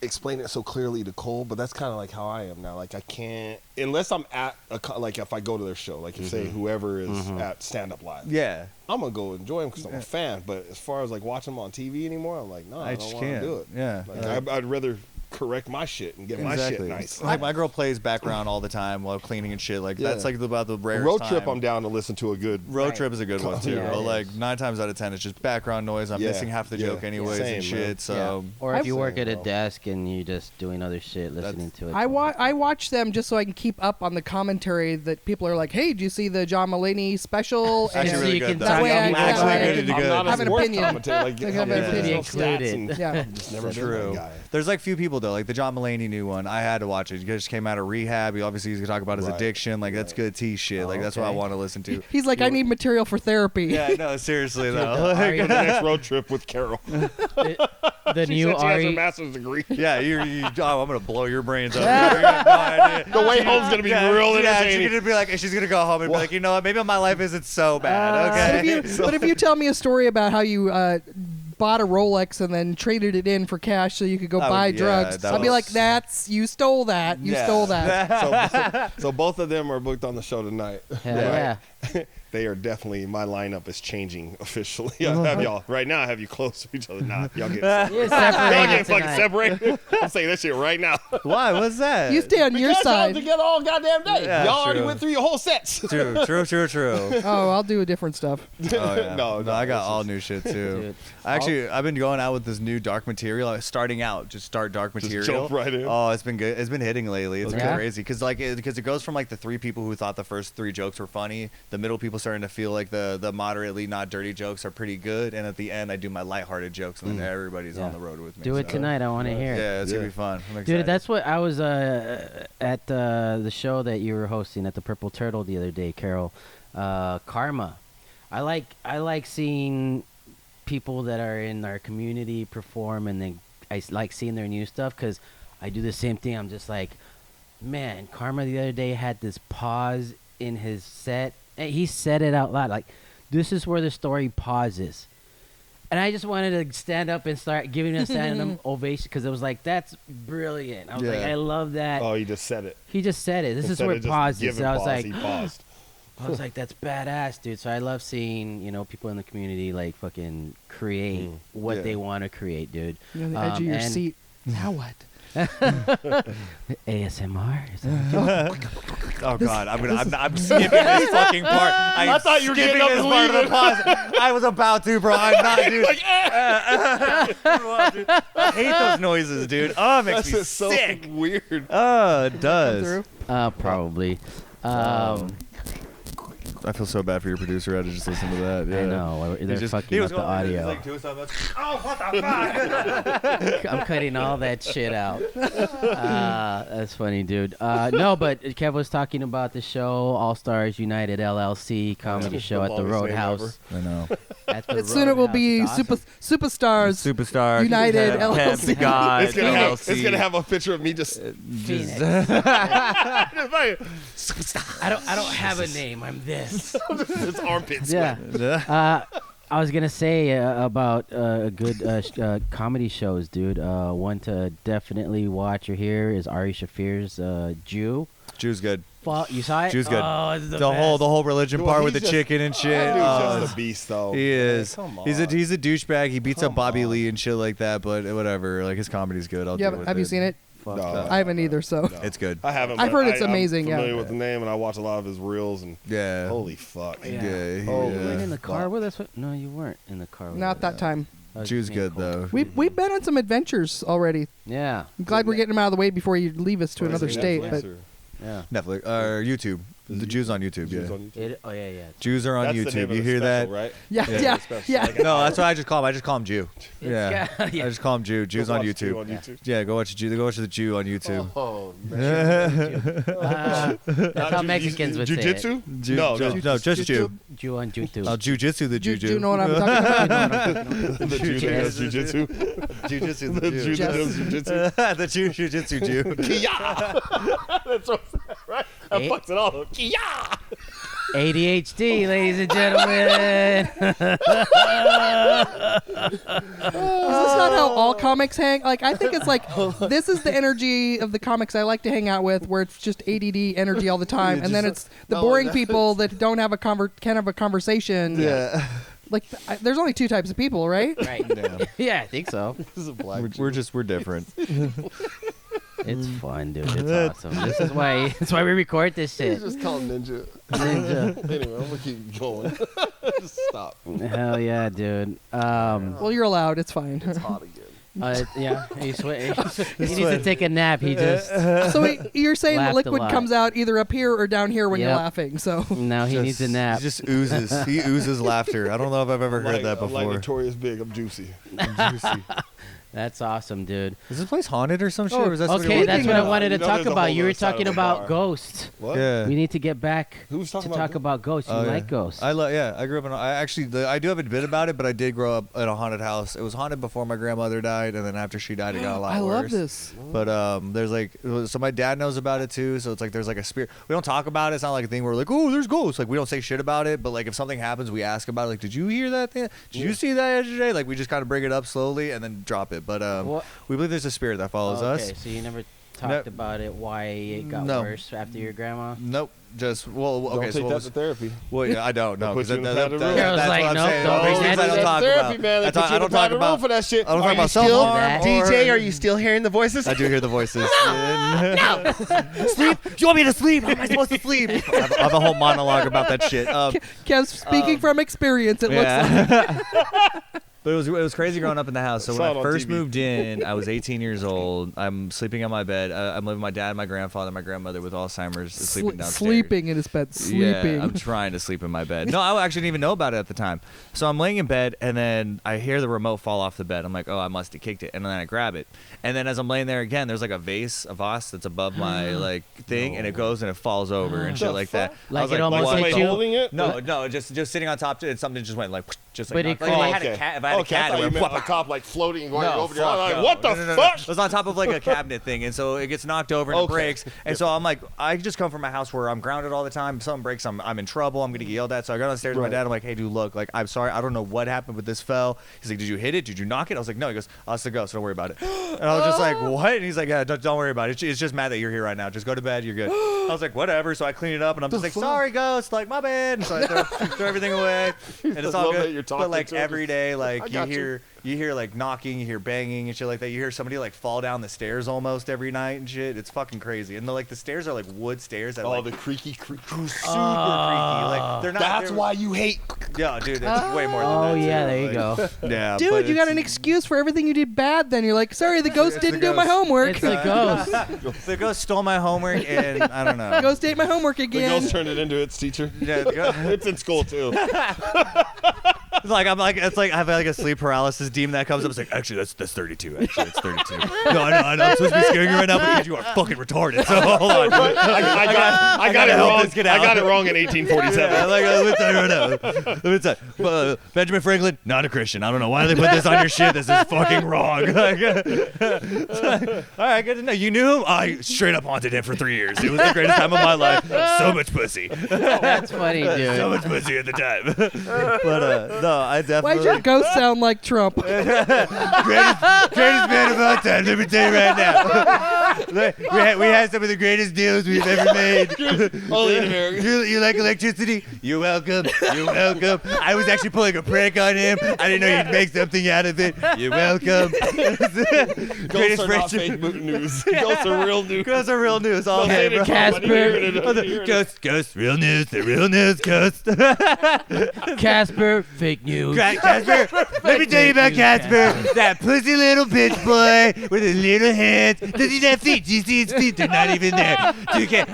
explain it so clearly to Cole, but that's kind of like how I am now. Like I can't unless I'm at like if I go to their show, like if say whoever is at Stand Up Live. Yeah, I'm gonna go enjoy them because I'm a fan. But as far as like watching them on TV anymore, I'm like, no, I don't want to do it. Yeah, like, I'd rather correct my shit and get my shit nice. Like my girl plays background all the time while cleaning and shit. Like that's like about the rarest road trip. time. I'm down to listen to a good road trip is a good one too. But like 9 times out of 10, it's just background noise. I'm missing half the joke anyways and shit. Man. So or if you work at a desk and you're just doing other shit, listening to it. I watch them just so I can keep up on the commentary that people are like, hey, did you see the John Mulaney special? Actually, really good. That way I have an opinion. Like, I have an opinion included. Yeah, just never true. There's like few people though, like the John Mulaney new one. I had to watch it. He just came out of rehab. He obviously he's gonna talk about his addiction. Like that's good tea shit. Like that's what I want to listen to. He's like, I need material for therapy. Yeah, no, seriously though. The next road trip with Carole. The she new said she has Ari a master's degree. Yeah, I'm gonna blow your brains up. The way home's gonna be real entertaining. She's gonna be like, she's gonna go home and be like, you know what? Maybe my life isn't so bad. Okay. But if you tell me a story about how you bought a Rolex and then traded it in for cash so you could go buy drugs. I'd be like, you stole that. You stole that. So both of them are booked on the show tonight. Hell yeah. They are definitely, my lineup is changing officially. I have y'all right now. I have you close to each other. Nah, y'all get You're separated. Y'all separated get fucking tonight. separated. I'm saying that shit right now. Why? What's that? You stay on your Because y'all side. together all goddamn day. Yeah, y'all already true. went through your whole sets. True. Oh, I'll do different stuff. Oh, yeah. No, I got it's all just- new shit too. Dude. I've been going out with this new dark material. Starting out, just start dark Just material. jump right in. Oh, it's been good. It's been hitting lately. It's been Yeah? crazy because it goes from like the 3 people who thought the first 3 jokes were funny. The middle people starting to feel like the moderately not dirty jokes are pretty good, and at the end I do my lighthearted jokes, and then everybody's Yeah. on the road with me. Do it so- tonight. I want to hear it. Yeah, it's gonna Yeah. be fun. I'm excited. Dude, that's what I was at the show that you were hosting at the Purple Turtle the other day, Carol. Karma. I like seeing people that are in our community perform, and then I like seeing their new stuff because I do the same thing. I'm just like, man, Karma the other day had this pause in his set. And he said it out loud, like, this is where the story pauses. And I just wanted to stand up and start giving him a standing ovation because it was like, that's brilliant. I was like, Yeah. I love that. Oh, you just said it. He just said it. This is Instead where of it just pauses. giving So I was pause, like, he paused. that's badass, dude. So I love seeing, people in the community like fucking create what Yeah. they want to create, dude. You're on the edge of your and- seat. Now what? ASMR. Is that Oh God, I'm skipping this fucking part. I thought you were skipping getting up this and part of the leaving. pause. I was about to, bro. I'm not, dude. I hate those noises, dude. Oh, it makes That's me just so sick. weird. Oh, it Come does. through. probably. I feel so bad for your producer. I had to just listen to that. Yeah. I know. They're He fucking up the going, audio. like, doing something else. Oh, what the fuck? I'm cutting all that shit out. That's funny, dude. No, but Kev was talking about the show All Stars United LLC comedy show at the longest name Roadhouse. I know. At the Soon it will Roadhouse. be It's awesome. Superstars. Superstar United Kev LLC. the God, It's gonna have, LLC. it's gonna have a picture of me just. Phoenix. I don't have a name. I'm this. It's armpit Yeah. sweat. I was gonna say about good comedy shows, dude. One to definitely watch or hear is Ari Shafir's Jew. Jew's good. You saw it? Jew's good. Oh, it's the The whole religion Well, part with the he's just- chicken and shit. That dude's Oh, just a beast, though. he is. Come on. He's a douchebag. He beats up Come Bobby on. Lee and shit like that. But whatever. Like his comedy's good. I'll Yeah, deal with have you seen it? fucked No. up. I haven't either. So No. It's good. I haven't. I've but heard it's amazing, I'm yeah. familiar with the name, and I watch a lot of his reels. And Yeah. holy fuck. Yeah. Yeah. You Holy weren't in the fuck. car with us? No, you weren't in the car with not us. that time. That was Jew's me and good Cole. though. We've been on some adventures already. Yeah. I'm glad we're getting him out of the way before you leave us to What is another it, state. Netflix But or- Yeah. Netflix or YouTube. The Jews on YouTube. Jews Yeah. on YouTube? Oh yeah, yeah. Jews are on That's the YouTube. name of You the hear special, that? right? yeah, Yeah, yeah, the special. yeah. Like No, that's what I just call him. I just call him Jew. It's Yeah. got- yeah. I just call him Jew. Jews Go on watch YouTube. Jew on YouTube. Yeah, go watch Jew. Go watch the Jew on YouTube. Oh, man. That's how Mexicans would say it. Jiu-jitsu? Jew, No, no, no. no, just Jew. Jew on YouTube. I'll jujitsu the Do Jew. you know what I'm talking about? The Jew that does jiu-jitsu. Jujitsu The Jew that does jiu-jitsu. The Jew jujitsu Jew. Kia! That's what right? That Eh? fucks it all up. Kia! ADHD, ladies and gentlemen. Is this not how all comics hang? Like, I think it's like this is the energy of the comics I like to hang out with, where it's just ADD energy all the time, Yeah, and then just- it's the no, boring that's- people that don't have a can't have a conversation. Yeah. Like, there's only 2 types of people, right? Right. Yeah, I think so. This is a black We're different. It's fun, dude. It's awesome. This is why. That's why we record this He's shit. just called Ninja. Ninja. Anyway, I'm gonna keep going. Just stop. Hell yeah, dude. Well, you're allowed. It's fine. It's hot again. Yeah. He needs to take a nap. He just So you're saying the Laughed a liquid lot. comes out either up here or down here when you're Yep. laughing. So now he needs a nap. He just oozes. He oozes laughter. I don't know if I've ever heard that I'm like before. Notorious Big. I'm juicy. Juicy. That's awesome, dude. Is this place haunted or some shit? Or is that Okay, that's what I wanted to You know talk there's a about. whole You were other side talking of the about bar. ghosts. What? Yeah. We need to get back Who's talking to about talk about ghosts. You Oh, like yeah. ghosts. I grew up in. I do have a bit about it, but I did grow up in a haunted house. It was haunted before my grandmother died, and then after she died, it got a lot I worse. love this. But there's like, so my dad knows about it too. So it's like there's like a spirit. We don't talk about it. It's not like a thing where we're like, oh, there's ghosts. Like we don't say shit about it. But like if something happens, we ask about it. Like, did you hear that thing? Did you see that yesterday? Like we just kind of bring it up slowly and then drop it. But What- we believe there's a spirit that follows us. Okay, so you never talked about it, why it got No. worse after your grandma? Nope. Just well, Don't okay. take So that to therapy. well, yeah, I don't know They'll put because you in a private room. Carol's that's like, what I'm nope, saying. don't There's bring things that I don't to talk therapy, about. man. They I put you in don't a talk private about room for that shit. I don't talk Are you about still, self-harm. DJ, or- are you still hearing the voices? I do hear the voices. Sleep? Do you want me to sleep? How am I supposed to sleep? I have a whole monologue about that shit. Kev's speaking from experience. It looks like. Yeah. But it was crazy growing up in the house. So when Saw it I on first TV. moved in, I was 18 years old. I'm sleeping on my bed. I'm living with my dad, my grandfather, my grandmother with Alzheimer's, sleeping downstairs. Sleeping in his bed. Sleeping. Yeah, I'm trying to sleep in my bed. No, I actually didn't even know about it at the time. So I'm laying in bed, and then I hear the remote fall off the bed. I'm like, oh, I must have kicked it. And then I grab it. And then as I'm laying there again, there's like a vase that's above my like thing, and it goes and it falls over and shit like that. I Like was it almost what? hit Somebody you? holding it? No, just sitting on top of it, something just went like, just like. But it knocked- like if I had okay. a cat, if I had Okay, a I cat, thought it you went meant whop, on top, like floating and going no, over your fuck, like, no. what the No. fuck? It was on top of like a cabinet thing, and so it gets knocked over and it Okay. breaks. And so I'm like, I just come from a house where I'm grounded all the time. If something breaks, I'm in trouble. I'm gonna get yelled at. So I go downstairs to my Right. dad. I'm like, hey, dude, look, like, I'm sorry, I don't know what happened, but this fell. He's like, did you hit it? Did you knock it? I was like, no. He goes, I'll still go, so don't worry about it. And I was just like, what? And he's like, yeah, don't worry about it. It's just mad that you're here right now. Just go to bed. You're good. I was like, whatever. So I clean it up, and I'm just like, sorry, ghost, like my bad. And so I throw everything away, and it's all love that good. you're talking But like to him. every day, I like you got hear. You hear like knocking, you hear banging and shit like that. You hear somebody like fall down the stairs almost every night and shit. It's fucking crazy. And the stairs are like wood stairs that Oh, like the creaky creak. super creaky. Like they're not. That's they're- why you hate. Yeah, dude, it's way more than Oh, that. yeah, too. there you Like, go. Yeah, Dude, but you got it's- an excuse for everything you did bad. Then you're like, sorry, the ghost It's the didn't do my ghost. homework. It's the ghost. The ghost stole my homework and I don't know. Ghost ate my homework The again. ghost turned it into its teacher. Yeah, the ghost- It's in school too. it's like it's like I have like a sleep paralysis demon that comes up. It's like actually that's 32. Actually, it's 32. No, I know. I'm supposed to be scaring you right now because you are fucking retarded. So hold on. I got it help wrong. this kid I out. got it wrong in 1847. Yeah, like, let me tell you right now. Let me tell you. Benjamin Franklin, not a Christian. I don't know why they put this on your shit. This is fucking wrong. Like, all right, good to know. You knew him? I straight up haunted him for 3 years. It was the greatest time of my life. So much pussy. That's funny, So dude. much pussy at the time. But no, I definitely. Why'd your ghost sound like Trump? greatest man of all time. Let me tell you right now. We had some of the greatest deals we've ever made. Only in America. You like electricity? You're welcome. You're welcome. I was actually pulling a prank on him. I didn't know you'd make something out of it. You're welcome. Ghosts are not fake news. Ghosts are real news. Ghosts are real news. All Don't say day, it bro. in Trump. I need to hear it. I need to hear it. Ghost, real news. The real news, ghost. Casper, fake news. Casper, let me tell you about Casper. That pussy little bitch boy with his little hands. Does he have feet? Do you see his feet? They're not even there.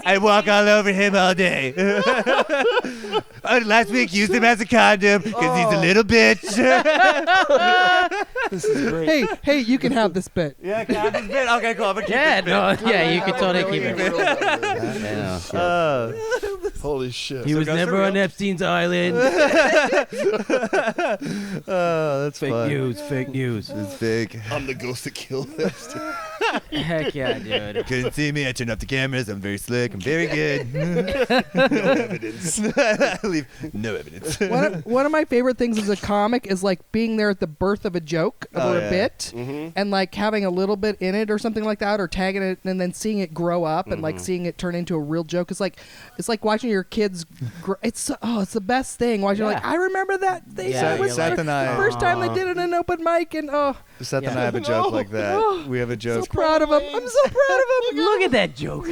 I walk all over him all day. Last week, used him as a condom because he's a little bitch. This is great. Hey, you can have this bit. Yeah, condom bit. Okay, cool. I'm gonna keep Yeah, this no, yeah, you can totally keep Really, it. really. Yeah, Holy shit. he was ghosts are never on real? Epstein's island. Oh, that's Fake fun. news, fake news. It's big. I'm the ghost that killed Epstein. Heck yeah, dude. Couldn't see me. I turned off the cameras. I'm very slick. I'm very good. No evidence. Leave no evidence. One of my favorite things as a comic is like being there at the birth of a joke Oh, or yeah. a bit, and like having a little bit in it or something like that, or tagging it and then seeing it grow up and like seeing it turn into a real joke. It's like watching your kids. It's the best thing. Watching Yeah. like I remember that they Yeah, said it was you're like, Seth and I, first time they did it in an open mic, and Seth and Yeah. I have a joke like that. We have a so joke. proud of him. I'm so proud of him. Look at that joke.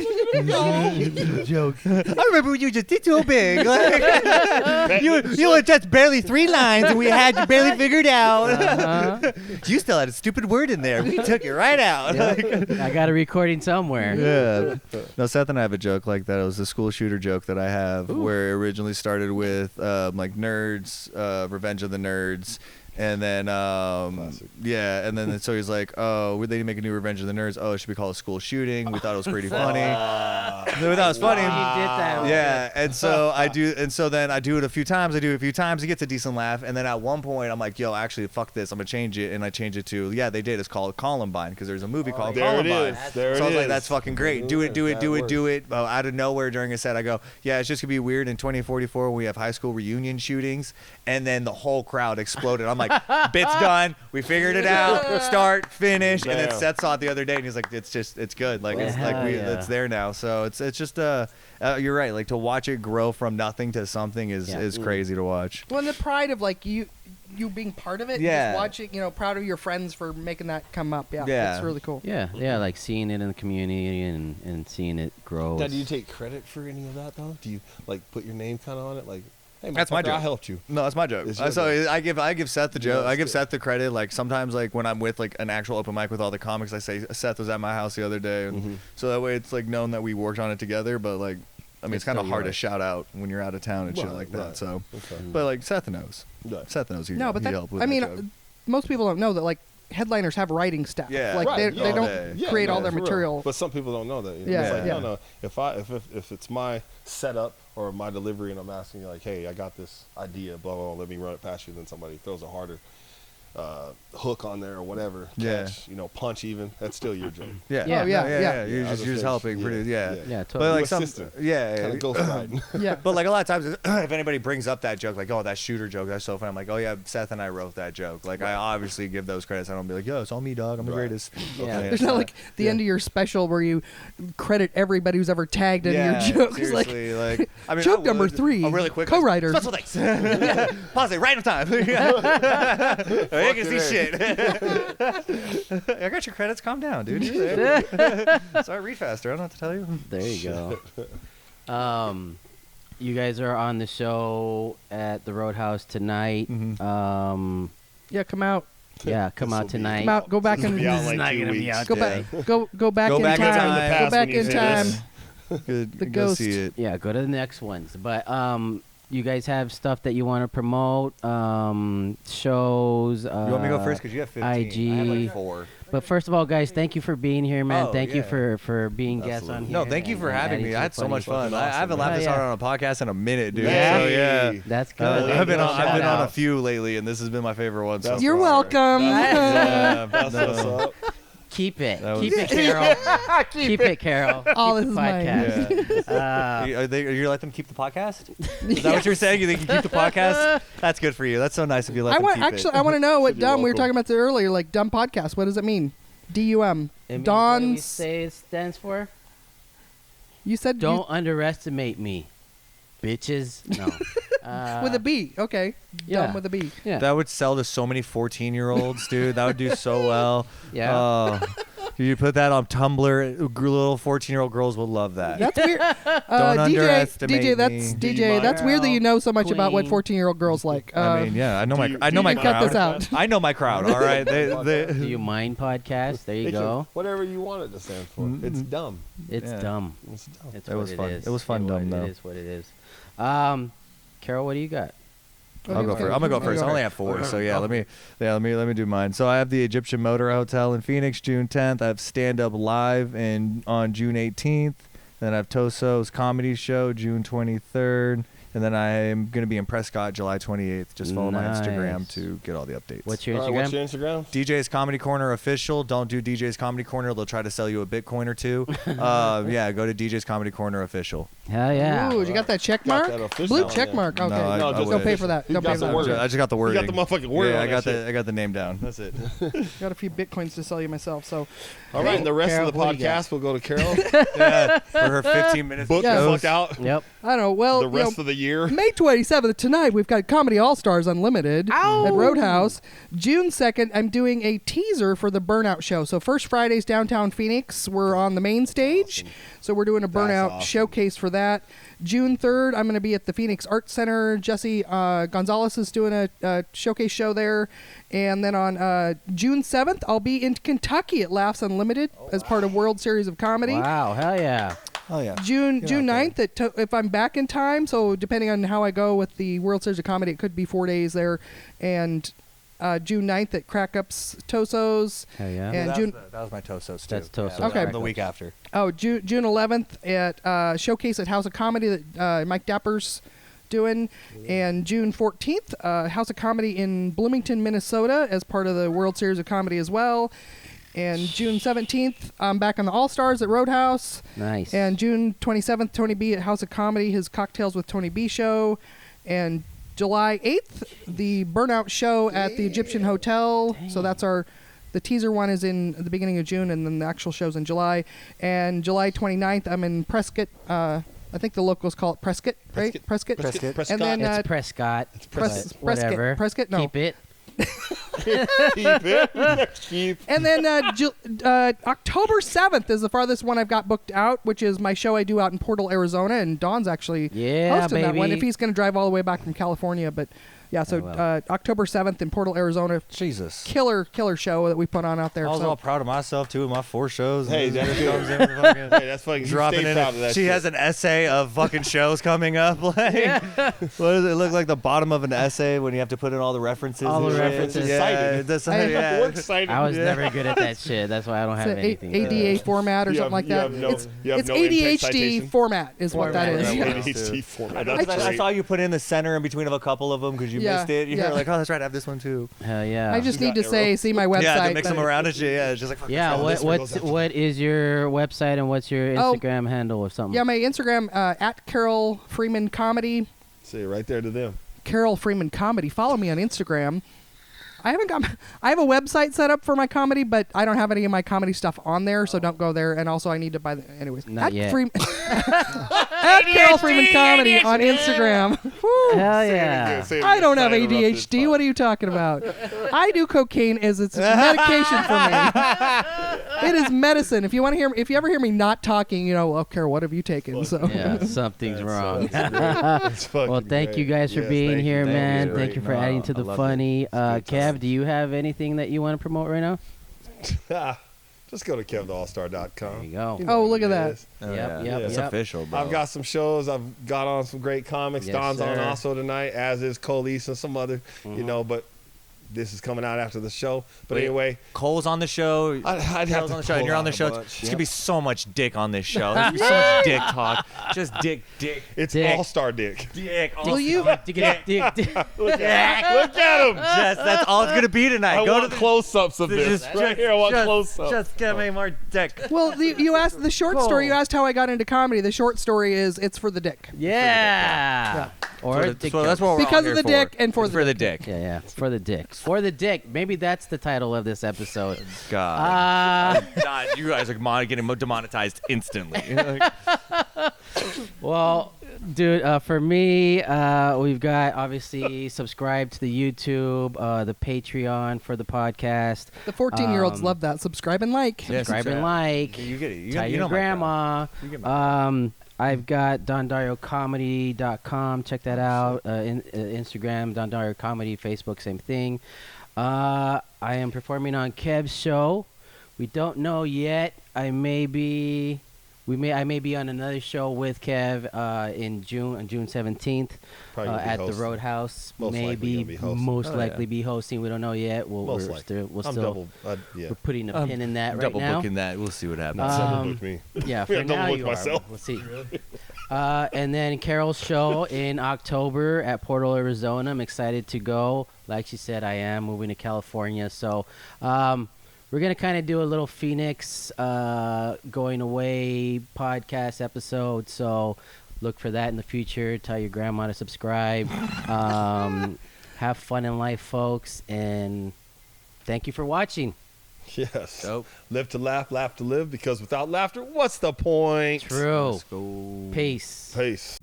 joke. I remember when you just did so big. Like, you were just barely 3 lines, and we had you barely figured out. Uh-huh. You still had a stupid word in there. We took it right out. I got a recording somewhere. Yeah. No, Seth and I have a joke like that. It was a school shooter joke that I have where it originally started with like nerds, Revenge of the Nerds. And then, yeah, and then so he's like, "Oh, they need to make a new Revenge of the Nerds. Oh, it should be called a school shooting." We thought it was pretty funny. We thought it was funny. He did that. Yeah, and so then I do it a few times. It gets a decent laugh, and then at one point I'm like, "Yo, actually, fuck this. I'm gonna change it," and I change it to, "Yeah, they did. It's called Columbine because there's a movie called there Columbine." it is. There So it I was like, is. "That's fucking great. Do it." Well, out of nowhere during a set, I go, "Yeah, it's just gonna be weird in 2044 when we have high school reunion shootings," and then the whole crowd exploded. I'm like, "Bit's done. We figured it out. Start, finish." And then Damn. Seth saw it the other day, and he's like, "It's good. Like it's like it's there now." So it's just you're right. Like to watch it grow from nothing to something is crazy to watch. Well, and the pride of like you being part of it, Yeah. just watching, proud of your friends for making that come up. Yeah, Yeah. it's really cool. Yeah, like seeing it in the community and seeing it grow. Now, do you take credit for any of that though? Do you like put your name kind of on it? Like, hey, That's my motherfucker, joke. I helped you. No, that's my joke. It's your So joke. I give Seth the joke. Yeah, I give that's Seth the credit. Like sometimes, like when I'm with like an actual open mic with all the comics, I say Seth was at my house the other day, and so that way it's like known that we worked on it together. But like, I mean, it's kind of still hard to yours. shout out when you're out of town and shit Right, like that. right. So, Okay. but like Seth knows. Right. Seth knows he, No, but he that, helped with I that mean, joke. most people don't know that like headliners have writing staff. Yeah. like Right, they yeah. don't Yeah, create no, all their for real. material. But some people don't know that. You know? Yeah, It's like, yeah. no. If it's my setup or my delivery, and I'm asking you like, hey, I got this idea, blah blah, blah, let me run it past you. Then somebody throws a harder hook on there or whatever. Yeah. Catch, punch even. That's still your joke. Yeah. Yeah. Oh, yeah. You're I just was you're just like, helping. yeah, Produce. Yeah. Yeah, But totally. like You some, assistant. yeah, Kind of ghost riding. Yeah, But like a lot of times, if anybody brings up that joke, like, "Oh, that shooter joke, that's so funny," I'm like, "Oh yeah, Seth and I wrote that joke." Like, I obviously give those credits. I don't be like, "Yo, it's all me, dog. I'm the Right. greatest." Yeah. there's not like the end of your special where you credit everybody who's ever tagged in your joke. It's like, seriously, like, I mean, joke I number would- 3, Oh, really quick. co-writer. Special thanks. Pause it right on time. You can see shit. I got your credits. Calm down, dude. You're there. Sorry, read faster. I don't know what to tell you. There you go. You guys are on the show at the Roadhouse tonight. Mhm. yeah, come out, Yeah, come This'll out be- tonight. come out, go back This will and be out in This is like not 2 gonna be weeks. out go today. back, go back Go in back in time, time. go Past back when you in see time. this. Good. The go ghost. see it. Yeah, go to the next ones. But you guys have stuff that you want to promote, shows. You want me to go first because you have 15. I have IG. like 4. But first of all, guys, thank you for being here, man. Oh, thank you yeah. for being guests on Absolutely. here. No, thank you for and having adding me. to I the had so much fun. Fucking I haven't awesome, laughed man. this Yeah. hard on a podcast in a minute, dude. Yeah. So yeah. That's good. I've been Shout on out. a few lately, and this has been my favorite one. So That's You're far. welcome. Yeah, That's what's no. up. Keep it. That Keep was- it, Carol. Keep it, Carol. All Keep this the is mine. podcast. Yeah. Are you let them keep the podcast? Is that what you're saying? You think you keep the podcast? That's good for you. That's so nice of you. Let I them want keep actually. it. I want to know what Said you're DUM. We were welcome. talking about this earlier. Like DUM podcast. What does it mean? DUM. It means, what do we Don's. say it stands for? You said Don't underestimate me, bitches. No. with a B. Okay. yeah. DUM with a B. Yeah. That would sell to so many 14-year-olds, dude. That would do so well. Yeah. You put that on Tumblr. Little 14-year-old girls will love that. That's weird. Don't underestimate DJ, that's me. DJ. That's weird that you know so much about what Queen. 14-year-old girls like. I mean, yeah, I know do my you- I know do my you can cut crowd. this out. I know my crowd. All right, Do you mind podcast? There you It can- go. Whatever you want it to stand for. Mm-mm. It's dumb. It's Yeah. dumb. It's dumb. It's It what was it fun. is. It was fun, dumb, though. It is what it is. Carol, what do you got? I'll go first. I'm gonna go first. I only have 4, so yeah. Let me do mine. So I have the Egyptian Motor Hotel in Phoenix, June 10th. I have Stand Up Live on June 18th. Then I have Toso's Comedy Show, June 23rd. And then I am gonna be in Prescott, July 28th. Just follow my Instagram Nice. to get all the updates. What's your All right, Instagram? what's your Instagram? DJ's Comedy Corner official. Don't do DJ's Comedy Corner. They'll try to sell you a Bitcoin or two. Yeah, go to DJ's Comedy Corner official. Hell yeah. Ooh, you got that check Got mark? that official Blue on check there. mark. Okay. No, I just don't pay wish. for that. He Don't got pay for the that. word. I just got the You wording. got the motherfucking word Yeah, on I got that I got the name down. That's it. Got a few bitcoins to sell you myself. So All right, and the rest Carol, of the what do you got? podcast will go to Carol. Yeah, for her 15 minutes. Book Yeah. the fuck out. Yep. I don't know. Well, The rest of the year. May 27th tonight, we've got Comedy All Stars Unlimited Ow. at Roadhouse. June 2nd, I'm doing a teaser for the Burnout Show. So first Fridays downtown Phoenix, we're on the main stage. So we're doing a Burnout awesome. showcase for that. June 3rd, I'm going to be at the Phoenix Arts Center. Jesse Gonzalez is doing a showcase show there. And then on June 7th, I'll be in Kentucky at Laughs Unlimited as part of World Series of Comedy. Wow. Hell yeah. Oh yeah. June Get out 9th, if I'm back in time, so depending on how I go with the World Series of Comedy, it could be 4 days there. And June 9th at Crack Up's Toso's. Hell yeah. And that was my Tosos too. That's Tosos. Yeah, Okay. The week after. Oh, June 11th at Showcase at House of Comedy that Mike Dapper's doing. And June 14th, House of Comedy in Bloomington, Minnesota as part of the World Series of Comedy as well. And June 17th, I'm back on the All-Stars at Roadhouse. Nice. And June 27th, Tony B at House of Comedy, his Cocktails with Tony B show. And July 8th, the Burnout show at the Egyptian Hotel. So that's the teaser one is in the beginning of June, and then the actual show's in July. And July 29th, I'm in Prescott. I think the locals call it Prescott, right? Prescott. And then it's Prescott. Prescott. Whatever. Prescott. No. Keep it. Keep. And then October 7th is the farthest one I've got booked out, which is my show I do out in Portal, Arizona, and Don's actually hosting that one if he's going to drive all the way back from California. But yeah, so October 7th in Portal, Arizona. Jesus. Killer show that we put on out there. I was so. all proud of myself too with my 4 shows. Hey, and that's then good. comes in with fucking Hey, that's fucking dropping stay in. proud of that She shit. has an essay of fucking shows coming up. Like, what does it look like? The bottom of an essay when you have to put in all the references. All and the shit? references. Yeah, Excited. that's I- We're excited. I was never good at that shit. That's why I don't have It's anything. ADA format or You something have- like you that. have no- It's you have it's no in-text ADHD citation? format is what that Format, is. yeah. ADHD format. I That's great. saw you put in the center in between of a couple of them because you Yeah, missed it. You're yeah. like, oh, that's right, I have this one too. Hell yeah. I just You need to got say, arrows. see my website. Yeah, to mix that- them around and shit. Yeah, it's just like, fuck Yeah, Oh, this one goes after- what is your website and what's your Oh. Instagram handle or something? Yeah, my Instagram at Carole Freeman Comedy. Say it right there to them. Carole Freeman Comedy. Follow me on Instagram. I have a website set up for my comedy, but I don't have any of my comedy stuff on there, so don't go there. And also, I need to buy the anyways. Not yet. At Carole Freeman Comedy on Instagram. Woo. Hell yeah. I don't have ADHD. What are you talking about? I do cocaine as it's medication for me. It is medicine. If you ever hear me not talking, well, Carole, what have you taken? So Yeah, something's wrong. Well, Thank you guys for being here, man. Thank you for adding to the funny. Kev, do you have anything that you want to promote right now? Just go to KevTheAllStar.com. There you go. Oh, look at that. Yep, It's yep. official, bro. I've got some shows. I've got on some great comics. Yes, Don's on sir. also tonight, as is Colise and some other, but this is coming out after the show. But Wait. anyway, Cole's on the show. I'd have Carol's to on the show, and pull you're on the out a show. bunch. There's gonna be so much dick on this show. There's gonna be so much dick talk. Just dick. It's Dick. All-Star Dick. Dick. Will you? Look at him. That's all it's gonna be tonight. I Go want to the close-ups of this. Right here, I want close-ups. Just give me more dick. Well, you asked the short story. You asked how I got into comedy. The short story is it's for the dick. Yeah. Or That's dick what jokes. we're all Because here of the for. dick and for It's the for the dick. Yeah, for the dick. For the dick. Maybe that's the title of this episode. God. God, you guys are getting demonetized instantly. Well, dude, for me, we've got obviously subscribe to the YouTube, the Patreon for the podcast. The 14-year-olds love that. Subscribe and like. Yeah, Subscribe and like. You get it. You Tell you your know my grandma. crowd. You get my I've got DonDarioComedy.com. Check that out. Instagram, Don Dario Comedy. Facebook, same thing. I am performing on Kev's show. We don't know yet. I may be on another show with Kev in June, on June 17th Probably gonna be at the hosting. Roadhouse. Most likely Maybe gonna be hosting. most Oh, likely yeah. be hosting. We don't know yet. Most We're likely. still I'm double. Yeah. we're putting a pin in that right double now. booking that. We'll see what happens. Double book me. Yeah, I for double now booked you myself. are. We'll see. And then Carole's show in October at Portal, Arizona. I'm excited to go. Like she said, I am moving to California. So we're going to kind of do a little Phoenix going away podcast episode. So look for that in the future. Tell your grandma to subscribe. Have fun in life, folks. And thank you for watching. Yes. Dope. Live to laugh, laugh to live, because without laughter, what's the point? True. Let's go. Peace. Peace.